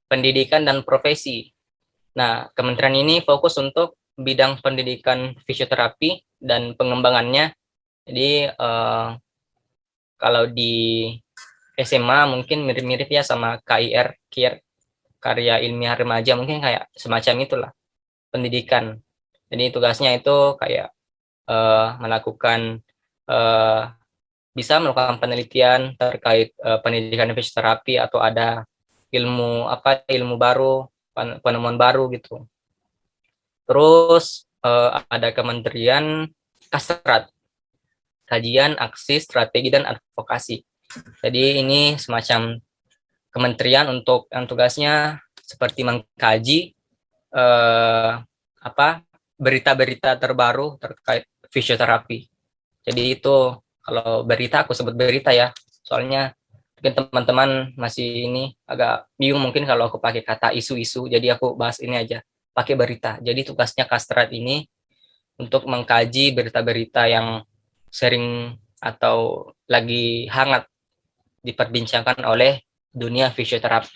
Pendidikan dan Profesi. Nah, kementerian ini fokus untuk bidang pendidikan fisioterapi dan pengembangannya. Jadi kalau di SMA mungkin mirip-mirip ya sama KIR, karya ilmiah remaja, mungkin kayak semacam itulah pendidikan. Jadi tugasnya itu kayak melakukan bisa melakukan penelitian terkait pendidikan fisioterapi atau ada ilmu baru, penemuan baru gitu. Terus ada Kementerian Kasrat, Kajian, Aksi, Strategi, dan Advokasi. Jadi ini semacam kementerian untuk yang tugasnya seperti mengkaji berita-berita terbaru terkait fisioterapi. Jadi itu kalau berita aku sebut berita ya, soalnya mungkin teman-teman masih ini agak bingung mungkin kalau aku pakai kata isu-isu, jadi aku bahas ini aja, pakai berita. Jadi tugasnya Kastrat ini untuk mengkaji berita-berita yang sering atau lagi hangat diperbincangkan oleh dunia fisioterapi.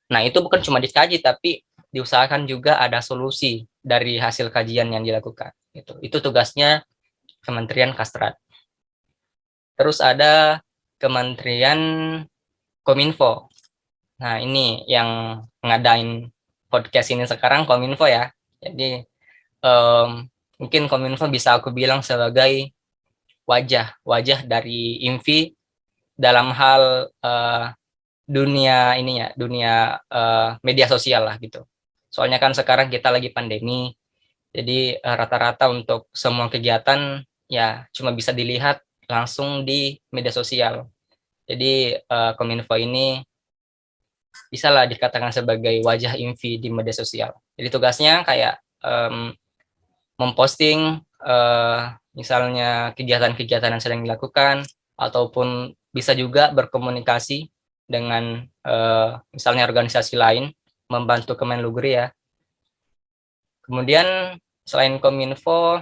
Nah, itu bukan cuma dikaji, tapi diusahakan juga ada solusi dari hasil kajian yang dilakukan. Itu tugasnya Kementerian Kastrat. Terus ada Kementerian Kominfo. Nah, ini yang ngadain podcast ini sekarang Kominfo ya. Jadi mungkin Kominfo bisa aku bilang sebagai wajah dari INVI dalam hal dunia ini ya, dunia media sosial lah gitu. Soalnya kan sekarang kita lagi pandemi, jadi rata-rata untuk semua kegiatan ya cuma bisa dilihat langsung di media sosial. Jadi Kominfo ini bisa lah dikatakan sebagai wajah INVI di media sosial. Jadi tugasnya kayak memposting misalnya kegiatan-kegiatan yang sedang dilakukan, ataupun bisa juga berkomunikasi dengan misalnya organisasi lain, membantu Kemendagri ya. Kemudian selain Kominfo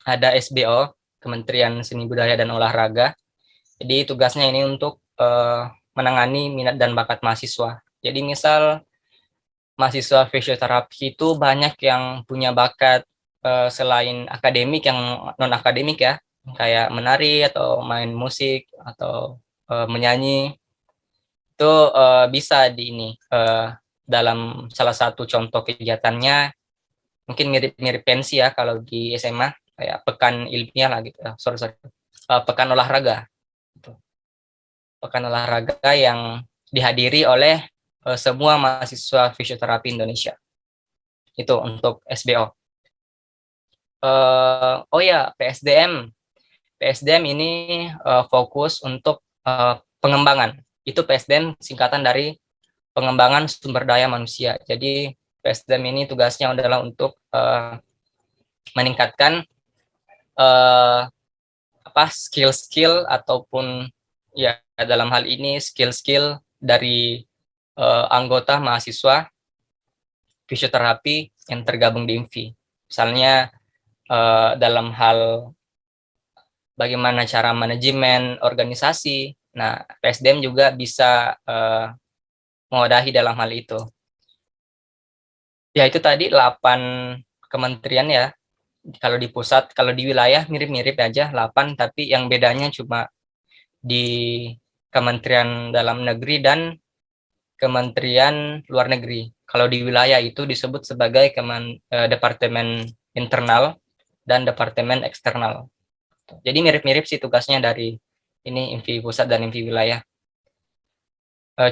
ada SBO, Kementerian Seni Budaya dan Olahraga. Jadi tugasnya ini untuk menangani minat dan bakat mahasiswa. Jadi misal mahasiswa fisioterapi itu banyak yang punya bakat selain akademik, yang non akademik ya, kayak menari atau main musik atau menyanyi. Itu bisa di ini dalam salah satu contoh kegiatannya mungkin mirip-mirip pensi ya kalau di SMA, kayak pekan ilmiah lah gitu. Sorry. Pekan olahraga. Gitu. Pekan olahraga yang dihadiri oleh semua mahasiswa fisioterapi Indonesia. Itu untuk SBO. Oh ya, PSDM. PSDM ini fokus untuk pengembangan. Itu PSDM singkatan dari pengembangan sumber daya manusia. Jadi PSDM ini tugasnya adalah untuk meningkatkan skill-skill ataupun ya dalam hal ini skill-skill dari anggota mahasiswa fisioterapi yang tergabung di IMFI. Misalnya dalam hal bagaimana cara manajemen organisasi. Nah, PSDM juga bisa mewadahi dalam hal itu. Ya, itu tadi 8 kementerian ya. Kalau di pusat, kalau di wilayah mirip-mirip aja 8, tapi yang bedanya cuma di Kementerian Dalam Negeri dan Kementerian Luar Negeri. Kalau di wilayah itu disebut sebagai Departemen Internal dan Departemen Eksternal. Jadi mirip-mirip sih tugasnya dari ini IMFI pusat dan IMFI wilayah.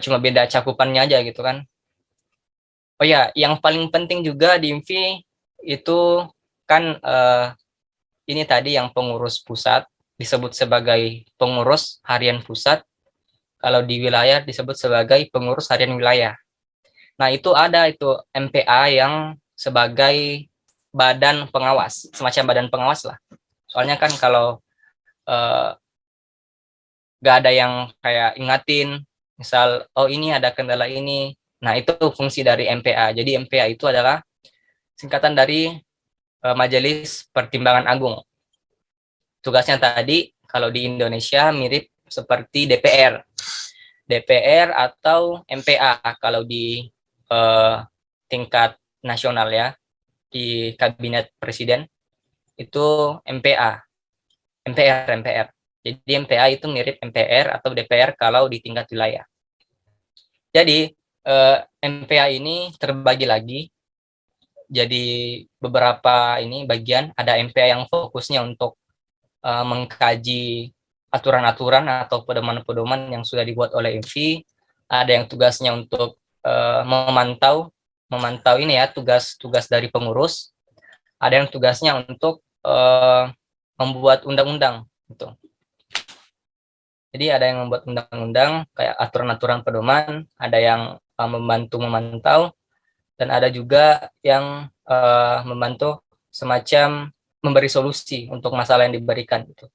Cuma beda cakupannya aja gitu kan. Oh ya, yang paling penting juga di IMFI itu kan ini tadi yang pengurus pusat disebut sebagai pengurus harian pusat. Kalau di wilayah disebut sebagai pengurus harian wilayah. Nah, itu ada itu MPA yang sebagai badan pengawas, semacam badan pengawas lah. Soalnya kan kalau nggak ada yang kayak ingatin, misal, oh ini ada kendala ini. Nah, itu fungsi dari MPA. Jadi MPA itu adalah singkatan dari Majelis Pertimbangan Agung. Tugasnya tadi, kalau di Indonesia mirip seperti DPR. DPR atau MPA kalau di tingkat nasional ya, di kabinet presiden, itu MPA. MPR. Jadi MPA itu mirip MPR atau DPR kalau di tingkat wilayah. Jadi MPA ini terbagi lagi jadi beberapa ini bagian. Ada MPA yang fokusnya untuk mengkaji aturan-aturan atau pedoman-pedoman yang sudah dibuat oleh IMFI. Ada yang tugasnya untuk memantau ini ya, tugas-tugas dari pengurus. Ada yang tugasnya untuk membuat undang-undang gitu. Jadi ada yang membuat undang-undang kayak aturan-aturan pedoman, ada yang membantu memantau, dan ada juga yang membantu semacam memberi solusi untuk masalah yang diberikan gitu.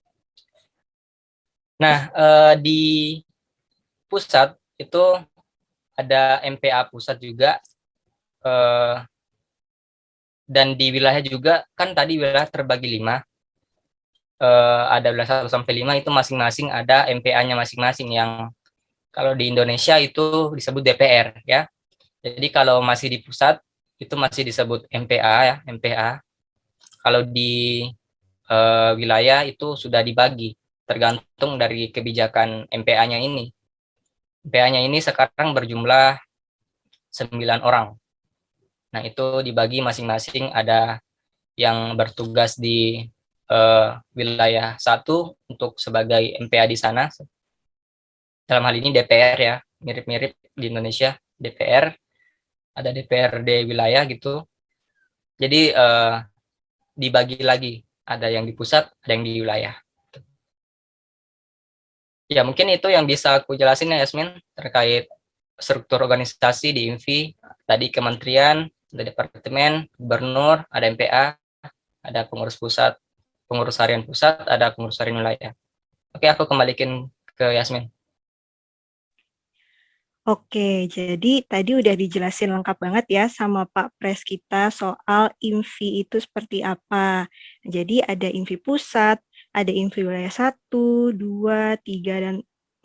Nah, di pusat itu ada MPA pusat juga, dan di wilayah juga kan tadi wilayah terbagi 5. Ada wilayah 1 sampai 5 itu masing-masing ada MPA-nya masing-masing, yang kalau di Indonesia itu disebut DPR ya. Jadi kalau masih di pusat itu masih disebut MPA ya, MPA. Kalau di wilayah itu sudah dibagi tergantung dari kebijakan MPA-nya ini. MPA-nya ini sekarang berjumlah 9 orang. Nah, itu dibagi masing-masing, ada yang bertugas di wilayah 1 untuk sebagai MPA di sana. Dalam hal ini DPR ya, mirip-mirip di Indonesia, DPR, ada DPRD wilayah gitu. Jadi dibagi lagi, ada yang di pusat, ada yang di wilayah. Ya, mungkin itu yang bisa aku jelasin ya, Yasmin, terkait struktur organisasi di IMFI. Tadi kementerian, ada departemen, gubernur, ada MPA, ada pengurus pusat, pengurus harian pusat, ada pengurus harian wilayah. Oke, aku kembalikan ke Yasmin. Oke, jadi tadi udah dijelasin lengkap banget ya sama Pak Pres kita soal IMFI itu seperti apa. Jadi ada IMFI pusat, ada IMFI wilayah 1, 2, 3, dan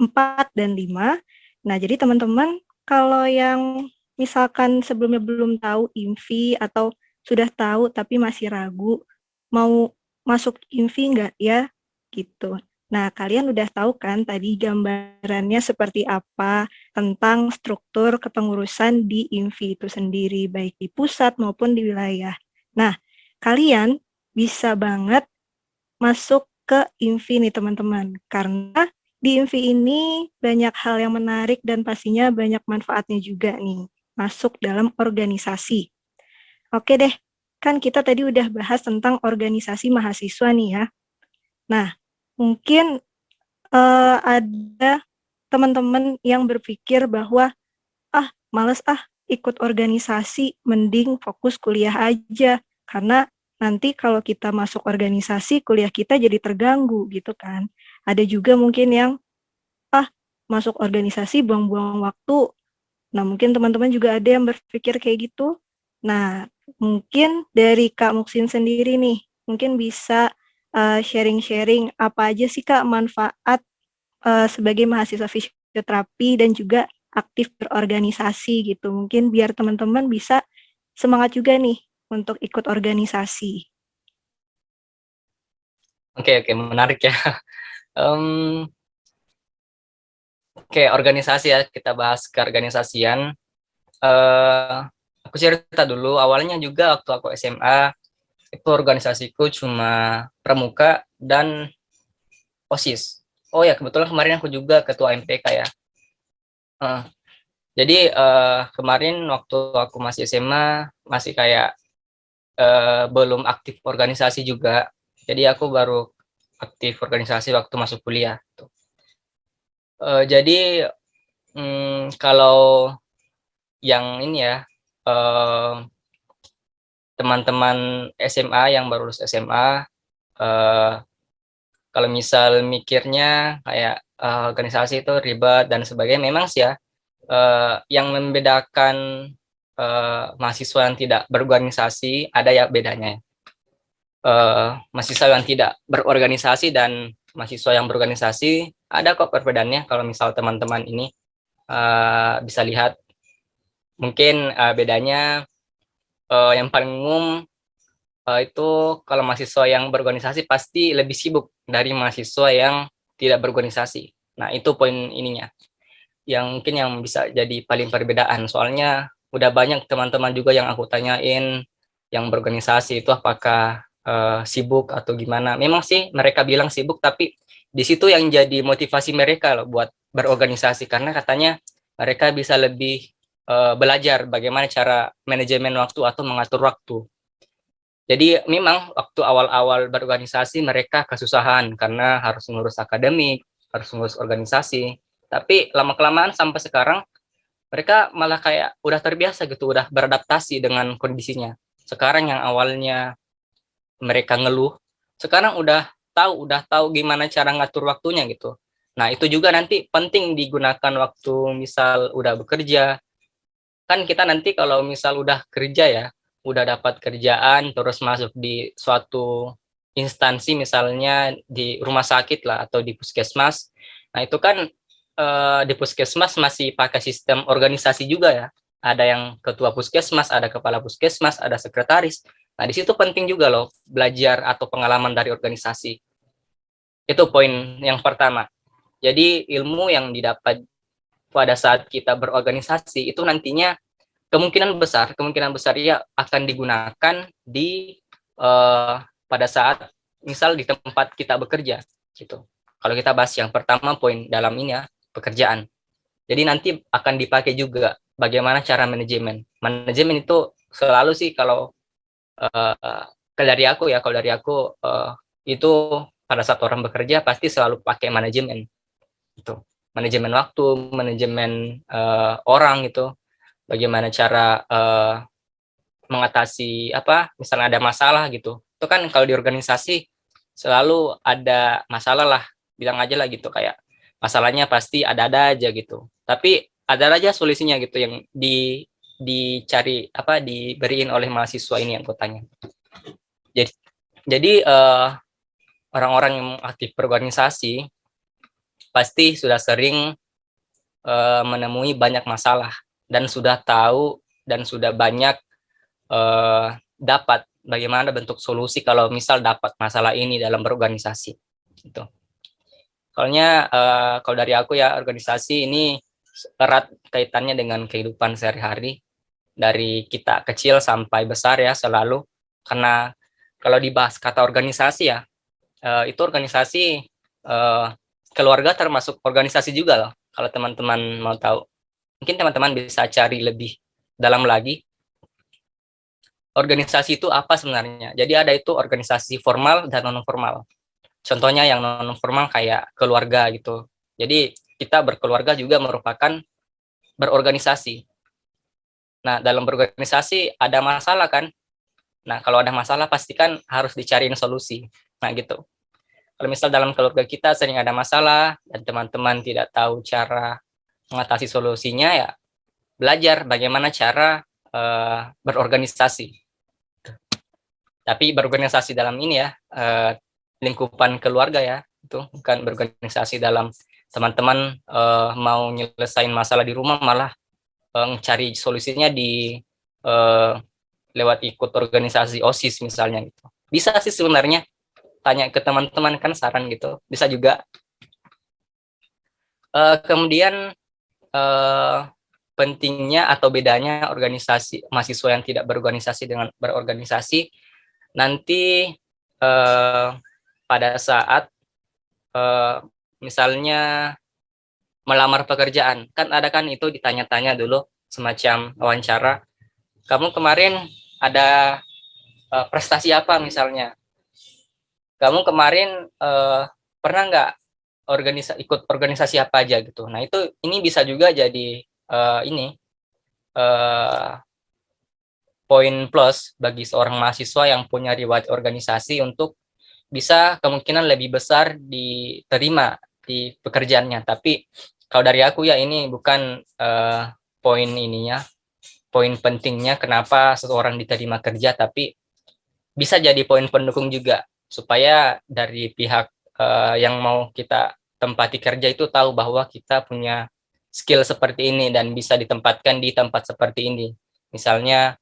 4, dan 5. Nah, jadi teman-teman kalau yang misalkan sebelumnya belum tahu IMFI atau sudah tahu tapi masih ragu, mau masuk IMFI nggak ya? Gitu. Nah, kalian udah tahu kan tadi gambarannya seperti apa tentang struktur kepengurusan di IMFI itu sendiri, baik di pusat maupun di wilayah. Nah, kalian bisa banget masuk ke IMFI nih teman-teman, karena di IMFI ini banyak hal yang menarik dan pastinya banyak manfaatnya juga nih, masuk dalam organisasi. Oke deh, kan kita tadi udah bahas tentang organisasi mahasiswa nih ya. Nah, mungkin ada teman-teman yang berpikir bahwa, males ikut organisasi, mending fokus kuliah aja. Karena nanti kalau kita masuk organisasi, kuliah kita jadi terganggu gitu kan. Ada juga mungkin yang, masuk organisasi buang-buang waktu. Nah, mungkin teman-teman juga ada yang berpikir kayak gitu. Nah, mungkin dari Kak Muksin sendiri nih, mungkin bisa sharing-sharing apa aja sih Kak manfaat sebagai mahasiswa fisioterapi dan juga aktif berorganisasi gitu. Mungkin biar teman-teman bisa semangat juga nih untuk ikut organisasi. Oke, menarik ya. Em, Oke, organisasi ya, kita bahas keorganisasian. eh aku cerita dulu, awalnya juga waktu aku SMA, itu organisasiku cuma pramuka dan OSIS. Oh ya, kebetulan kemarin aku juga ketua MPK ya. Eh, jadi kemarin waktu aku masih SMA, masih kayak belum aktif organisasi juga. Jadi aku baru aktif organisasi waktu masuk kuliah. Jadi kalau yang ini ya, eh, teman-teman SMA yang baru lulus SMA, eh, kalau misal mikirnya kayak organisasi itu ribet dan sebagainya, memang sih ya, yang membedakan mahasiswa yang tidak berorganisasi ada ya bedanya. Mahasiswa yang tidak berorganisasi dan mahasiswa yang berorganisasi ada kok perbedaannya. Kalau misal teman-teman ini bisa lihat, mungkin bedanya yang paling umum itu kalau mahasiswa yang berorganisasi pasti lebih sibuk dari mahasiswa yang tidak berorganisasi. Nah, itu poin ininya. Yang mungkin yang bisa jadi paling perbedaan. Soalnya udah banyak teman-teman juga yang aku tanyain yang berorganisasi itu apakah sibuk atau gimana. Memang sih mereka bilang sibuk, tapi di situ yang jadi motivasi mereka loh buat berorganisasi karena katanya mereka bisa lebih belajar bagaimana cara manajemen waktu atau mengatur waktu. Jadi memang waktu awal-awal berorganisasi mereka kesusahan karena harus ngurus akademik, harus ngurus organisasi. Tapi lama-kelamaan sampai sekarang mereka malah kayak udah terbiasa gitu, udah beradaptasi dengan kondisinya. Sekarang yang awalnya mereka ngeluh, sekarang udah tahu gimana cara ngatur waktunya gitu. Nah, itu juga nanti penting digunakan waktu misal udah bekerja. Kan kita nanti kalau misal udah kerja ya, udah dapat kerjaan terus masuk di suatu instansi misalnya di rumah sakit lah atau di puskesmas. Nah, itu kan di puskesmas masih pakai sistem organisasi juga ya. Ada yang ketua puskesmas, ada kepala puskesmas, ada sekretaris. Nah, di situ penting juga loh belajar atau pengalaman dari organisasi. Itu poin yang pertama. Jadi ilmu yang didapat pada saat kita berorganisasi itu nantinya kemungkinan besar ya akan digunakan di pada saat misal di tempat kita bekerja gitu. Kalau kita bahas yang pertama poin dalam ini ya, pekerjaan. Jadi nanti akan dipakai juga bagaimana cara manajemen. Manajemen itu selalu sih kalau dari aku ya, kalau dari aku itu pada saat orang bekerja pasti selalu pakai manajemen itu. Manajemen waktu, manajemen orang gitu. Bagaimana cara mengatasi apa misalnya ada masalah gitu. Itu kan kalau di organisasi selalu ada masalah lah, bilang aja lah gitu, kayak masalahnya pasti ada aja gitu, tapi ada aja solusinya gitu yang dicari apa diberiin oleh mahasiswa ini yang kotanya. Jadi orang-orang yang aktif berorganisasi pasti sudah sering menemui banyak masalah dan sudah tahu dan sudah banyak dapat bagaimana bentuk solusi kalau misal dapat masalah ini dalam berorganisasi gitu. Soalnya kalau dari aku ya, organisasi ini erat kaitannya dengan kehidupan sehari-hari dari kita kecil sampai besar ya, selalu. Karena kalau dibahas kata organisasi ya, itu organisasi keluarga termasuk organisasi juga loh. Kalau teman-teman mau tahu, mungkin teman-teman bisa cari lebih dalam lagi organisasi itu apa sebenarnya. Jadi ada itu organisasi formal dan non formal. Contohnya yang non formal kayak keluarga gitu. Jadi kita berkeluarga juga merupakan berorganisasi. Nah, dalam berorganisasi ada masalah kan. Nah, kalau ada masalah pasti kan harus dicariin solusi. Nah, gitu. Kalau misal dalam keluarga kita sering ada masalah dan teman-teman tidak tahu cara mengatasi solusinya, ya belajar bagaimana cara berorganisasi. Tapi berorganisasi dalam ini ya, lingkupan keluarga ya, itu bukan berorganisasi dalam teman-teman mau nyelesain masalah di rumah malah cari solusinya di lewat ikut organisasi OSIS misalnya gitu. Bisa sih sebenarnya tanya ke teman-teman, kan saran gitu, bisa juga. Kemudian pentingnya atau bedanya organisasi mahasiswa yang tidak berorganisasi dengan berorganisasi, nanti pada saat misalnya melamar pekerjaan, kan ada kan itu ditanya-tanya dulu semacam wawancara, kamu kemarin ada prestasi apa misalnya, kamu kemarin pernah nggak ikut organisasi apa aja gitu. Nah ini bisa juga jadi poin plus bagi seorang mahasiswa yang punya riwayat organisasi untuk bisa kemungkinan lebih besar diterima di pekerjaannya. Tapi kalau dari aku ya ini bukan poin ininya, poin pentingnya kenapa seseorang diterima kerja, tapi bisa jadi poin pendukung juga supaya dari pihak yang mau kita tempati kerja itu tahu bahwa kita punya skill seperti ini dan bisa ditempatkan di tempat seperti ini. Misalnya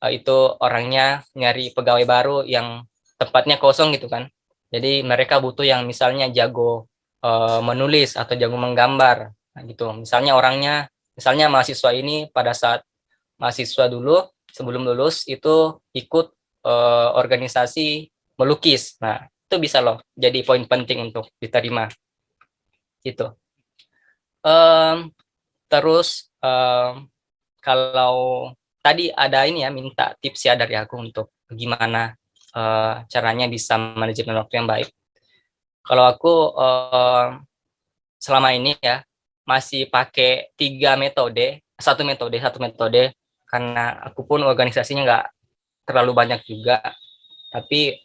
itu orangnya nyari pegawai baru yang tempatnya kosong gitu kan. Jadi mereka butuh yang misalnya jago menulis atau jago menggambar. Nah, gitu. Misalnya mahasiswa ini pada saat mahasiswa dulu sebelum lulus itu ikut organisasi melukis. Nah, itu bisa loh jadi poin penting untuk diterima. Gitu. Terus kalau tadi ada ini ya, minta tips ya dari aku untuk gimana caranya bisa manajemen waktu yang baik. Kalau aku selama ini ya masih pakai satu metode, karena aku pun organisasinya nggak terlalu banyak juga, tapi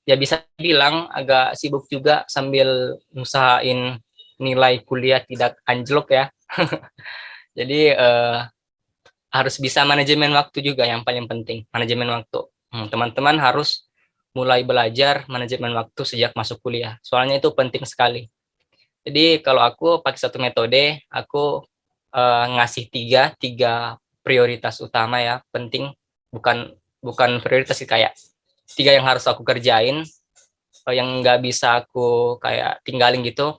ya bisa bilang agak sibuk juga sambil usahain nilai kuliah tidak anjlok ya. Jadi harus bisa manajemen waktu juga yang paling penting, manajemen waktu. Teman-teman harus mulai belajar manajemen waktu sejak masuk kuliah, soalnya itu penting sekali. Jadi kalau aku pakai satu metode, aku ngasih tiga prioritas utama ya, penting, bukan prioritas sih, kayak tiga yang harus aku kerjain, yang nggak bisa aku kayak tinggalin gitu.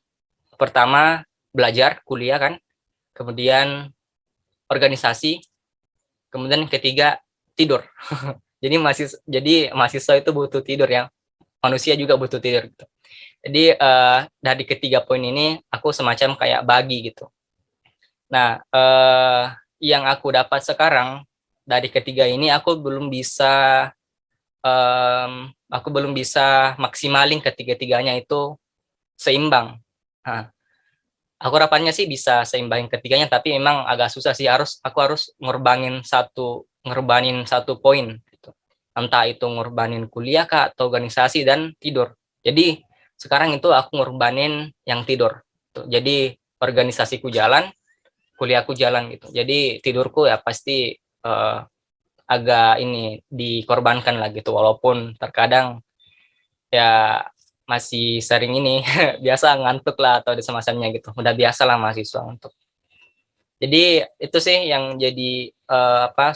Pertama belajar kuliah kan, kemudian organisasi, kemudian ketiga tidur. Jadi mahasiswa itu butuh tidur ya, manusia juga butuh tidur gitu. Jadi dari ketiga poin ini aku semacam kayak bagi gitu. Nah yang aku dapat sekarang dari ketiga ini aku belum bisa maksimalin ketiga-tiganya itu seimbang. Nah, aku harapannya sih bisa seimbangin ketiganya, tapi memang agak susah sih, aku harus ngorbanin satu poin gitu. Entah itu ngorbanin kuliah kah atau organisasi dan tidur. Jadi sekarang itu aku ngorbanin yang tidur. Jadi organisasiku jalan, kuliahku jalan gitu. Jadi tidurku ya pasti agak ini dikorbankan lah gitu, walaupun terkadang ya masih sering ini biasa ngantuk lah atau ada semasamnya gitu. Udah biasa lah mahasiswa untuk. Jadi itu sih yang jadi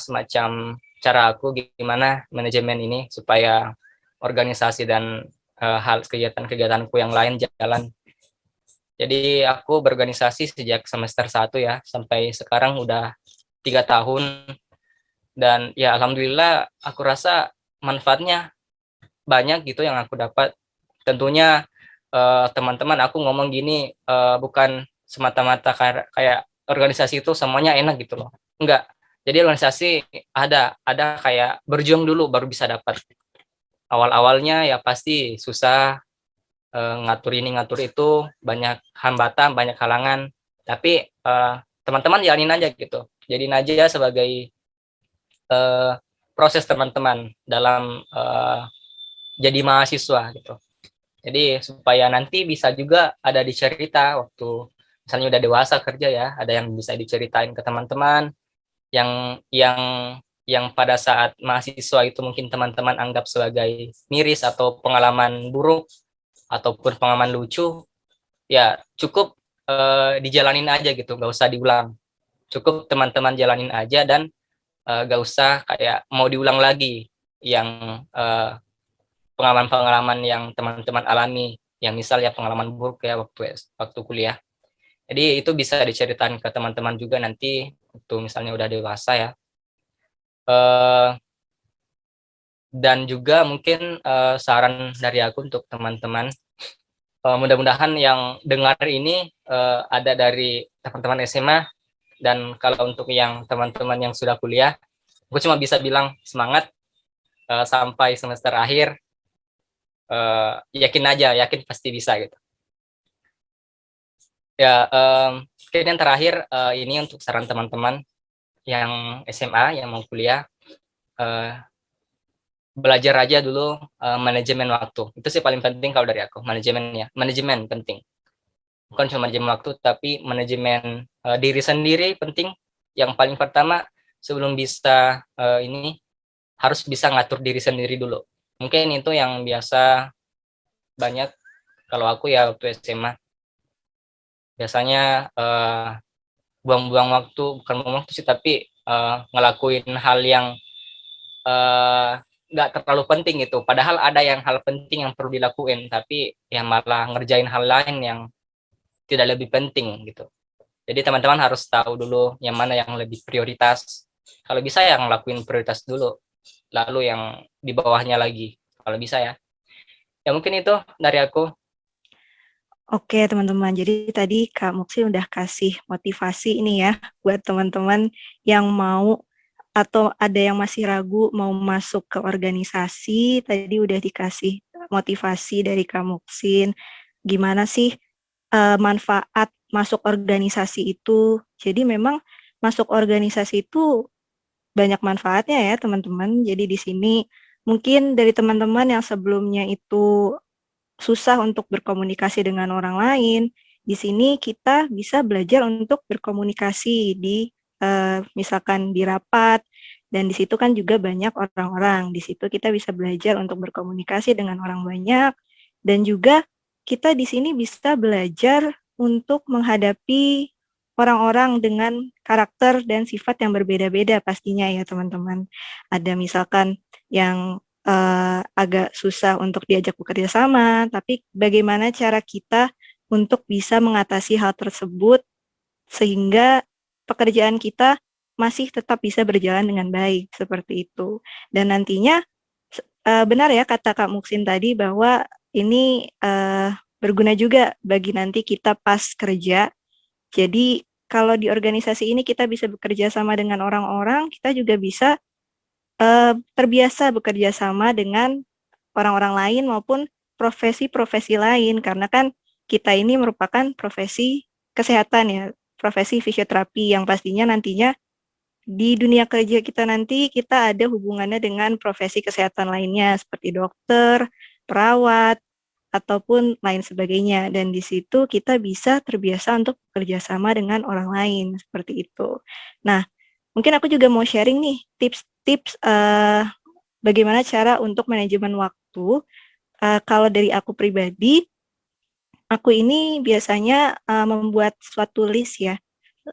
semacam cara aku gimana manajemen ini supaya organisasi dan hal kegiatan-kegiatanku yang lain jalan. Jadi aku berorganisasi sejak semester 1 ya, sampai sekarang udah 3 tahun, dan ya alhamdulillah aku rasa manfaatnya banyak gitu yang aku dapat. Tentunya teman-teman aku ngomong gini bukan semata-mata kayak organisasi itu semuanya enak gitu loh, enggak. Jadi organisasi ada kayak berjuang dulu baru bisa dapat. Awal-awalnya ya pasti susah, ngatur ini ngatur itu, banyak hambatan, banyak halangan, tapi teman-teman jalanin aja gitu, jadiin aja sebagai proses teman-teman dalam jadi mahasiswa gitu. Jadi supaya nanti bisa juga ada dicerita waktu misalnya udah dewasa kerja ya, ada yang bisa diceritain ke teman-teman yang pada saat mahasiswa itu mungkin teman-teman anggap sebagai miris atau pengalaman buruk ataupun pengalaman lucu, ya cukup dijalanin aja gitu, nggak usah diulang. Cukup teman-teman jalanin aja dan nggak usah kayak mau diulang lagi yang pengalaman-pengalaman yang teman-teman alami, yang misalnya pengalaman buruk ya waktu kuliah. Jadi itu bisa diceritakan ke teman-teman juga nanti waktu misalnya udah dewasa ya. Eh, dan juga mungkin saran dari aku untuk teman-teman, mudah-mudahan yang dengar ini ada dari teman-teman SMA, dan kalau untuk yang teman-teman yang sudah kuliah, aku cuma bisa bilang semangat sampai semester akhir, yakin aja, yakin pasti bisa gitu. Ya, mungkin yang terakhir ini untuk saran teman-teman yang SMA yang mau kuliah, belajar aja dulu manajemen waktu. Itu sih paling penting kalau dari aku, manajemen penting. Bukan cuma manajemen waktu, tapi manajemen diri sendiri penting. Yang paling pertama sebelum bisa ini harus bisa ngatur diri sendiri dulu. Mungkin itu yang biasa banyak kalau aku ya waktu SMA. Biasanya buang-buang waktu, bukan buang waktu sih, tapi ngelakuin hal yang nggak terlalu penting gitu. Padahal ada yang hal penting yang perlu dilakuin, tapi ya malah ngerjain hal lain yang tidak lebih penting gitu. Jadi teman-teman harus tahu dulu yang mana yang lebih prioritas. Kalau bisa ya ngelakuin prioritas dulu, lalu yang di bawahnya lagi. Kalau bisa ya. Ya mungkin itu dari aku. Oke, teman-teman. Jadi tadi Kak Muksin udah kasih motivasi ini ya buat teman-teman yang mau atau ada yang masih ragu mau masuk ke organisasi. Tadi udah dikasih motivasi dari Kak Muksin. Gimana sih manfaat masuk organisasi itu? Jadi memang masuk organisasi itu banyak manfaatnya ya, teman-teman. Jadi di sini mungkin dari teman-teman yang sebelumnya itu susah untuk berkomunikasi dengan orang lain, di sini kita bisa belajar untuk berkomunikasi di misalkan di rapat, dan di situ kan juga banyak orang-orang. Di situ kita bisa belajar untuk berkomunikasi dengan orang banyak, dan juga kita di sini bisa belajar untuk menghadapi orang-orang dengan karakter dan sifat yang berbeda-beda pastinya ya teman-teman. Ada misalkan yang agak susah untuk diajak bekerja sama, tapi bagaimana cara kita untuk bisa mengatasi hal tersebut sehingga pekerjaan kita masih tetap bisa berjalan dengan baik, seperti itu. Dan nantinya benar ya kata Kak Muksin tadi bahwa ini berguna juga bagi nanti kita pas kerja. Jadi kalau di organisasi ini kita bisa bekerja sama dengan orang-orang, kita juga bisa terbiasa bekerja sama dengan orang-orang lain maupun profesi-profesi lain, karena kan kita ini merupakan profesi kesehatan ya, profesi fisioterapi yang pastinya nantinya di dunia kerja kita nanti kita ada hubungannya dengan profesi kesehatan lainnya seperti dokter, perawat, ataupun lain sebagainya. Dan di situ kita bisa terbiasa untuk bekerja sama dengan orang lain, seperti itu. Nah, mungkin aku juga mau sharing nih tips-tips bagaimana cara untuk manajemen waktu. Kalau dari aku pribadi, aku ini biasanya membuat suatu list ya.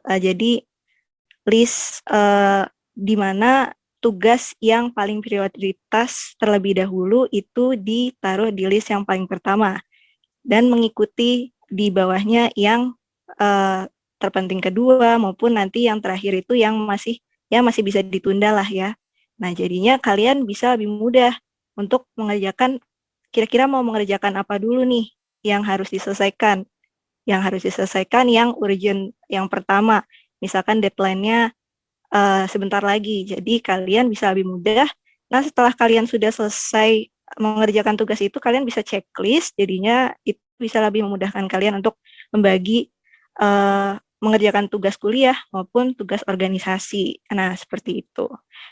Jadi list di mana tugas yang paling prioritas terlebih dahulu itu ditaruh di list yang paling pertama dan mengikuti di bawahnya yang terpenting kedua maupun nanti yang terakhir itu yang masih bisa ditunda lah ya. Nah, jadinya kalian bisa lebih mudah untuk mengerjakan, kira-kira mau mengerjakan apa dulu nih yang harus diselesaikan. Yang harus diselesaikan yang urgent, yang pertama. Misalkan deadline-nya sebentar lagi, jadi kalian bisa lebih mudah. Nah, setelah kalian sudah selesai mengerjakan tugas itu, kalian bisa checklist, jadinya itu bisa lebih memudahkan kalian untuk membagi mengerjakan tugas kuliah maupun tugas organisasi. Nah, seperti itu.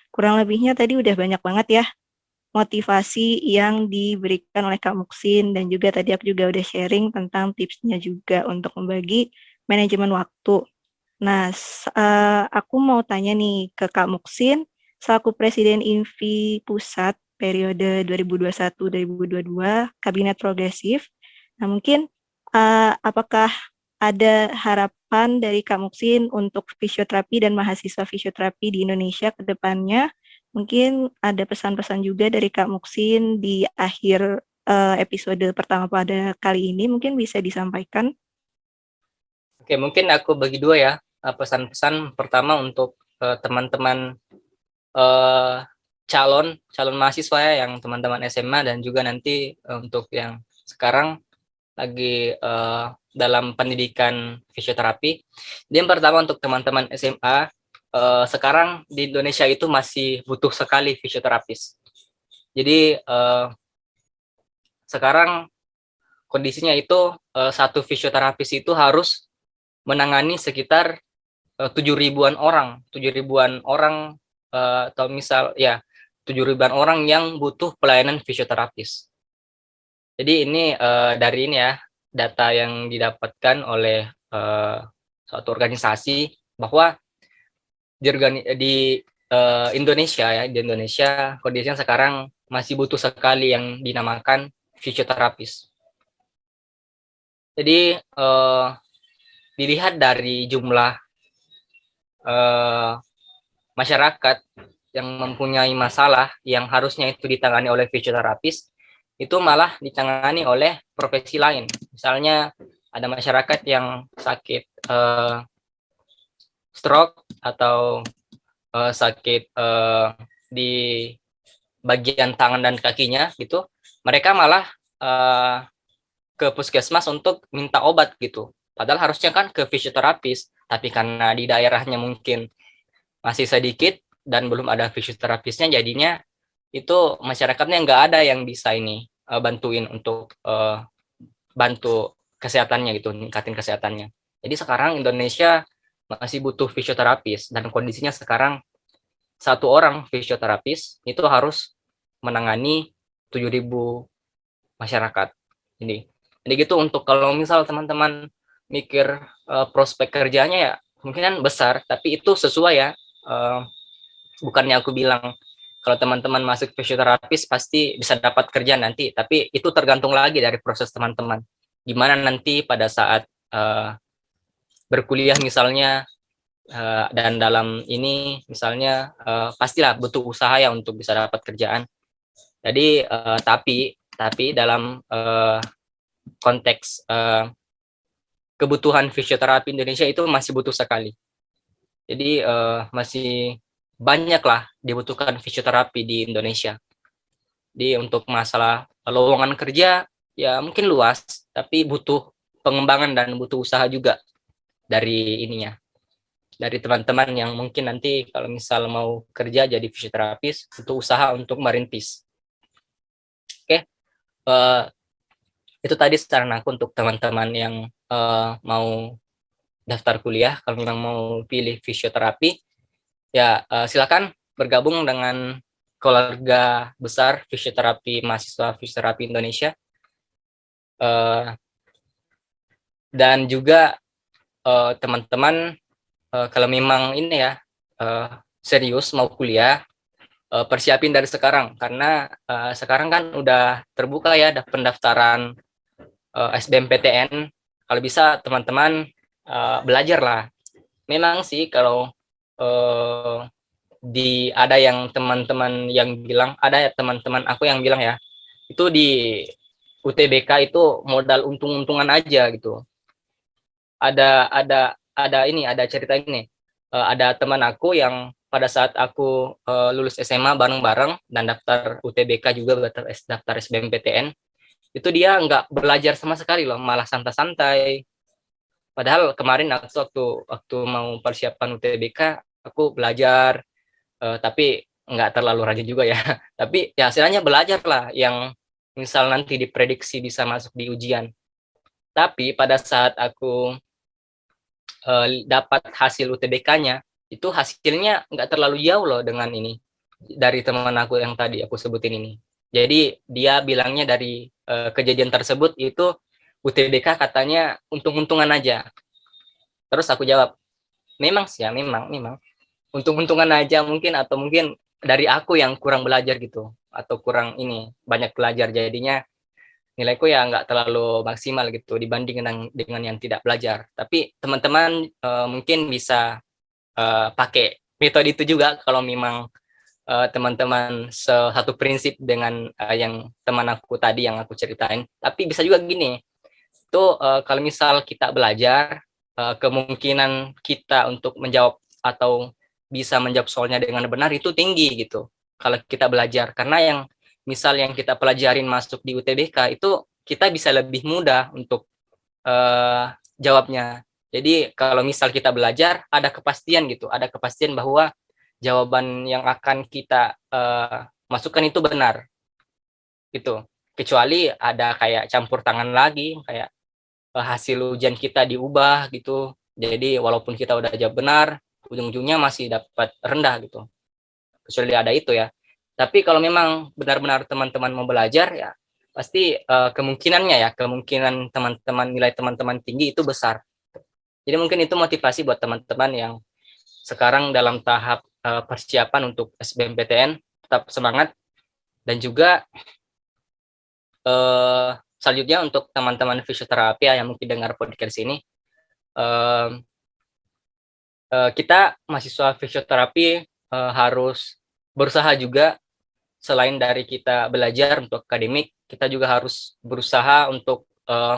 Kurang lebihnya tadi udah banyak banget ya motivasi yang diberikan oleh Kak Muksin, dan juga tadi aku juga udah sharing tentang tipsnya juga untuk membagi manajemen waktu. Nah, aku mau tanya nih ke Kak Muksin, selaku Presiden INVI Pusat periode 2021-2022, Kabinet Progresif. Nah, mungkin apakah ada harapan dari Kak Muksin untuk fisioterapi dan mahasiswa fisioterapi di Indonesia ke depannya? Mungkin ada pesan-pesan juga dari Kak Muksin di akhir episode pertama pada kali ini, mungkin bisa disampaikan. Oke, mungkin aku bagi dua ya, pesan-pesan. Pertama untuk teman-teman calon mahasiswa ya, yang teman-teman SMA, dan juga nanti untuk yang sekarang lagi dalam pendidikan fisioterapi. Jadi yang pertama untuk teman-teman SMA, sekarang di Indonesia itu masih butuh sekali fisioterapis. Jadi sekarang kondisinya itu satu fisioterapis itu harus menangani sekitar 7.000-an orang, atau misal ya 7.000-an orang yang butuh pelayanan fisioterapis. Jadi ini dari ini ya, data yang didapatkan oleh suatu organisasi bahwa di Indonesia ya, di Indonesia kondisinya sekarang masih butuh sekali yang dinamakan fisioterapis. Jadi dilihat dari jumlah masyarakat yang mempunyai masalah yang harusnya itu ditangani oleh fisioterapis, itu malah ditangani oleh profesi lain. Misalnya ada masyarakat yang sakit stroke atau sakit di bagian tangan dan kakinya gitu, mereka malah ke puskesmas untuk minta obat gitu. Padahal harusnya kan ke fisioterapis, tapi karena di daerahnya mungkin masih sedikit dan belum ada fisioterapisnya, jadinya itu masyarakatnya nggak ada yang bisa ini bantuin untuk bantu kesehatannya gitu, ningkatin kesehatannya. Jadi sekarang Indonesia masih butuh fisioterapis, dan kondisinya sekarang satu orang fisioterapis itu harus menangani 7.000 masyarakat. Jadi gitu. Untuk kalau misal teman-teman mikir prospek kerjanya ya kemungkinan besar, tapi itu sesuai ya. Bukannya aku bilang kalau teman-teman masuk fisioterapis pasti bisa dapat kerja nanti, tapi itu tergantung lagi dari proses teman-teman. Gimana nanti pada saat berkuliah misalnya, dan dalam ini misalnya pastilah butuh usaha ya untuk bisa dapat kerjaan. Jadi tapi dalam konteks kebutuhan fisioterapi Indonesia itu masih butuh sekali. Jadi masih banyak lah dibutuhkan fisioterapi di Indonesia. Jadi untuk masalah lowongan kerja ya mungkin luas, tapi butuh pengembangan dan butuh usaha juga dari ininya, dari teman-teman yang mungkin nanti kalau misal mau kerja jadi fisioterapis, butuh usaha untuk merintis. Oke, itu tadi saran aku untuk teman-teman yang mau daftar kuliah. Kalau memang mau pilih fisioterapi, ya silakan bergabung dengan keluarga besar fisioterapi, mahasiswa fisioterapi Indonesia. Dan juga teman-teman kalau memang ini ya serius mau kuliah, persiapin dari sekarang, karena sekarang kan udah terbuka ya pendaftaran SBMPTN. Kalau bisa teman-teman belajar lah. Memang sih kalau ada yang teman-teman yang bilang, ada ya teman-teman aku yang bilang ya, itu di UTBK itu modal untung-untungan aja gitu. Ada cerita ini. Ada teman aku yang pada saat aku lulus SMA bareng-bareng dan daftar UTBK juga, daftar SBMPTN, itu dia nggak belajar sama sekali loh, malah santai-santai. Padahal kemarin waktu mau persiapan UTBK, aku belajar, tapi nggak terlalu rajin juga ya. Tapi ya hasilnya belajar lah, yang misal nanti diprediksi bisa masuk di ujian. Tapi pada saat aku dapat hasil UTBK-nya, itu hasilnya nggak terlalu jauh loh dengan ini, dari teman aku yang tadi aku sebutin ini. Jadi dia bilangnya dari kejadian tersebut itu UTBK katanya untung-untungan aja. Terus aku jawab, memang sih ya, memang untung-untungan aja mungkin, atau mungkin dari aku yang kurang belajar gitu, atau kurang ini banyak belajar, jadinya nilaiku ya nggak terlalu maksimal gitu dibanding dengan yang tidak belajar. Tapi teman-teman mungkin bisa pakai metode itu juga kalau memang teman-teman satu prinsip dengan yang teman aku tadi yang aku ceritain. Tapi bisa juga gini, itu kalau misal kita belajar, kemungkinan kita untuk menjawab atau bisa menjawab soalnya dengan benar itu tinggi gitu. Kalau kita belajar, karena yang misal yang kita pelajarin masuk di UTBK itu kita bisa lebih mudah untuk jawabnya. Jadi kalau misal kita belajar, ada kepastian gitu, ada kepastian bahwa jawaban yang akan kita masukkan itu benar gitu. Kecuali ada kayak campur tangan lagi, kayak hasil ujian kita diubah gitu. Jadi walaupun kita udah jawab benar, ujung-ujungnya masih dapat rendah gitu. Kecuali ada itu ya. Tapi kalau memang benar-benar teman-teman mau belajar ya pasti kemungkinannya ya, kemungkinan teman-teman nilai teman-teman tinggi itu besar. Jadi mungkin itu motivasi buat teman-teman yang sekarang dalam tahap persiapan untuk SBMPTN, tetap semangat. Dan juga selanjutnya untuk teman-teman fisioterapi yang mungkin dengar podcast ini, kita mahasiswa fisioterapi harus berusaha juga, selain dari kita belajar untuk akademik, kita juga harus berusaha untuk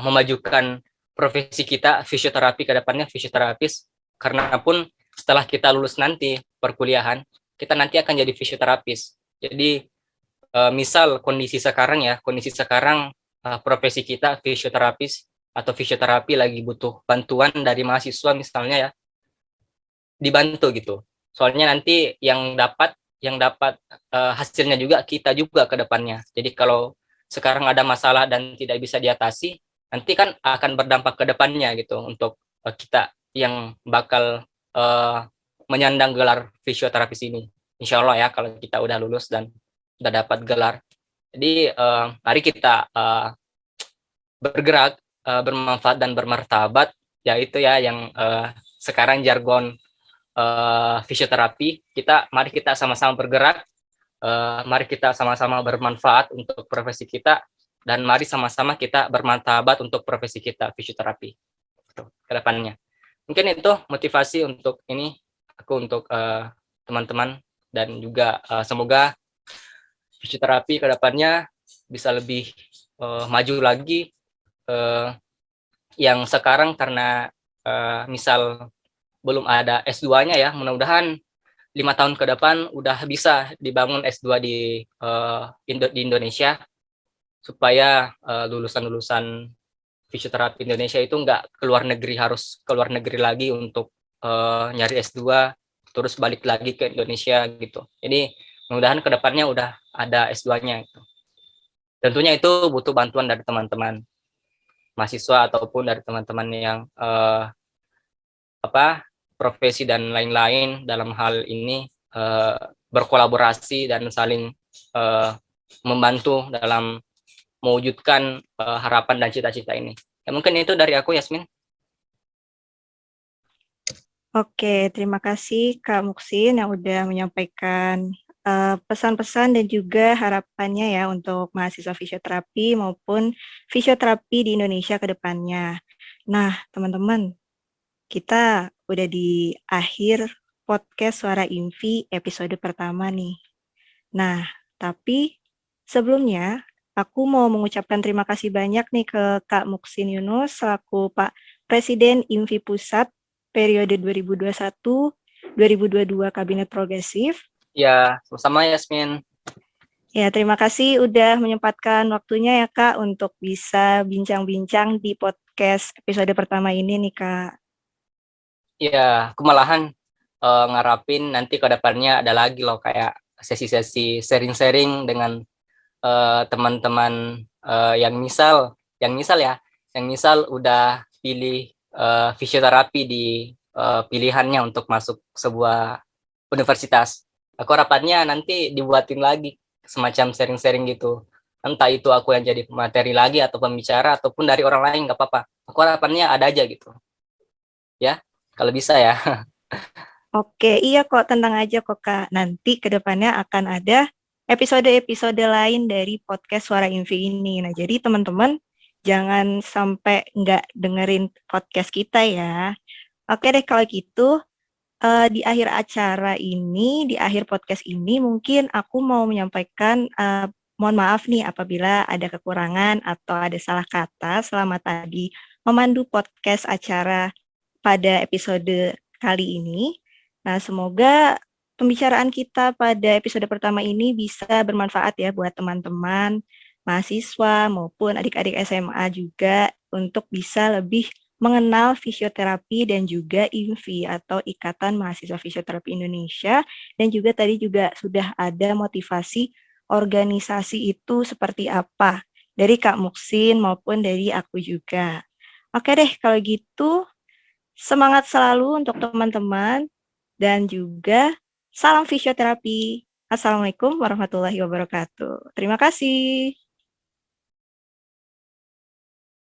memajukan profesi kita fisioterapi ke depannya, fisioterapis. Karena pun setelah kita lulus nanti perkuliahan, kita nanti akan jadi fisioterapis. Jadi misal kondisi sekarang profesi kita fisioterapis atau fisioterapi lagi butuh bantuan dari mahasiswa misalnya ya, dibantu gitu. Soalnya nanti yang dapat hasilnya juga kita juga ke depannya. Jadi kalau sekarang ada masalah dan tidak bisa diatasi, nanti kan akan berdampak ke depannya gitu untuk kita yang bakal menyandang gelar fisioterapis ini. Insya Allah ya kalau kita udah lulus dan udah dapat gelar. Jadi mari kita bergerak, bermanfaat dan bermartabat, yaitu ya yang sekarang jargon fisioterapi. Mari kita sama-sama bergerak, mari kita sama-sama bermanfaat untuk profesi kita, dan mari sama-sama kita bermartabat untuk profesi kita fisioterapi ke depannya. Mungkin itu motivasi untuk ini aku untuk teman-teman, dan juga semoga fisioterapi ke depannya bisa lebih maju lagi. Yang sekarang karena misal belum ada S2-nya ya, mudah-mudahan 5 tahun ke depan udah bisa dibangun S2 di Indonesia, supaya lulusan-lulusan fisioterapi Indonesia itu nggak harus keluar negeri lagi untuk nyari S2 terus balik lagi ke Indonesia gitu. Jadi mudah-mudahan ke depannya udah ada S2-nya gitu. Tentunya itu butuh bantuan dari teman-teman mahasiswa ataupun dari teman-teman yang profesi dan lain-lain dalam hal ini, berkolaborasi dan saling membantu dalam mewujudkan harapan dan cita-cita ini. Ya, mungkin itu dari aku, Yasmin. Oke, terima kasih Kak Muksin yang udah menyampaikan pesan-pesan dan juga harapannya ya untuk mahasiswa fisioterapi maupun fisioterapi di Indonesia ke depannya. Nah, teman-teman, kita udah di akhir podcast Suara Invi episode pertama nih. Nah, tapi sebelumnya aku mau mengucapkan terima kasih banyak nih ke Kak Muksin Yunus selaku Pak Presiden Invi Pusat periode 2021-2022 Kabinet Progresif. Ya, sama-sama Yasmin. Ya, terima kasih udah menyempatkan waktunya ya Kak untuk bisa bincang-bincang di podcast episode pertama ini nih Kak. Ya, aku malahan ngarapin nanti ke depannya ada lagi loh kayak sesi-sesi sharing-sharing dengan teman-teman yang misal udah pilih fisioterapi di pilihannya untuk masuk sebuah universitas. Aku harapannya nanti dibuatin lagi semacam sharing-sharing gitu. Entah itu aku yang jadi materi lagi atau pembicara ataupun dari orang lain nggak apa-apa. Aku harapannya ada aja gitu. Ya, kalau bisa ya. Oke, iya kok, tenang aja kok Kak. Nanti ke depannya akan ada episode-episode lain dari podcast Suara Invi ini. Nah, jadi teman-teman jangan sampai nggak dengerin podcast kita ya. Oke deh, kalau gitu di akhir acara ini, di akhir podcast ini, mungkin aku mau menyampaikan mohon maaf nih apabila ada kekurangan atau ada salah kata selama tadi memandu podcast acara pada episode kali ini. Nah, semoga pembicaraan kita pada episode pertama ini bisa bermanfaat ya buat teman-teman mahasiswa maupun adik-adik SMA juga untuk bisa lebih mengenal fisioterapi dan juga IMFI atau Ikatan Mahasiswa Fisioterapi Indonesia, dan juga tadi juga sudah ada motivasi organisasi itu seperti apa dari Kak Muksin maupun dari aku juga. Oke deh, kalau gitu semangat selalu untuk teman-teman dan juga salam fisioterapi. Assalamualaikum warahmatullahi wabarakatuh. Terima kasih.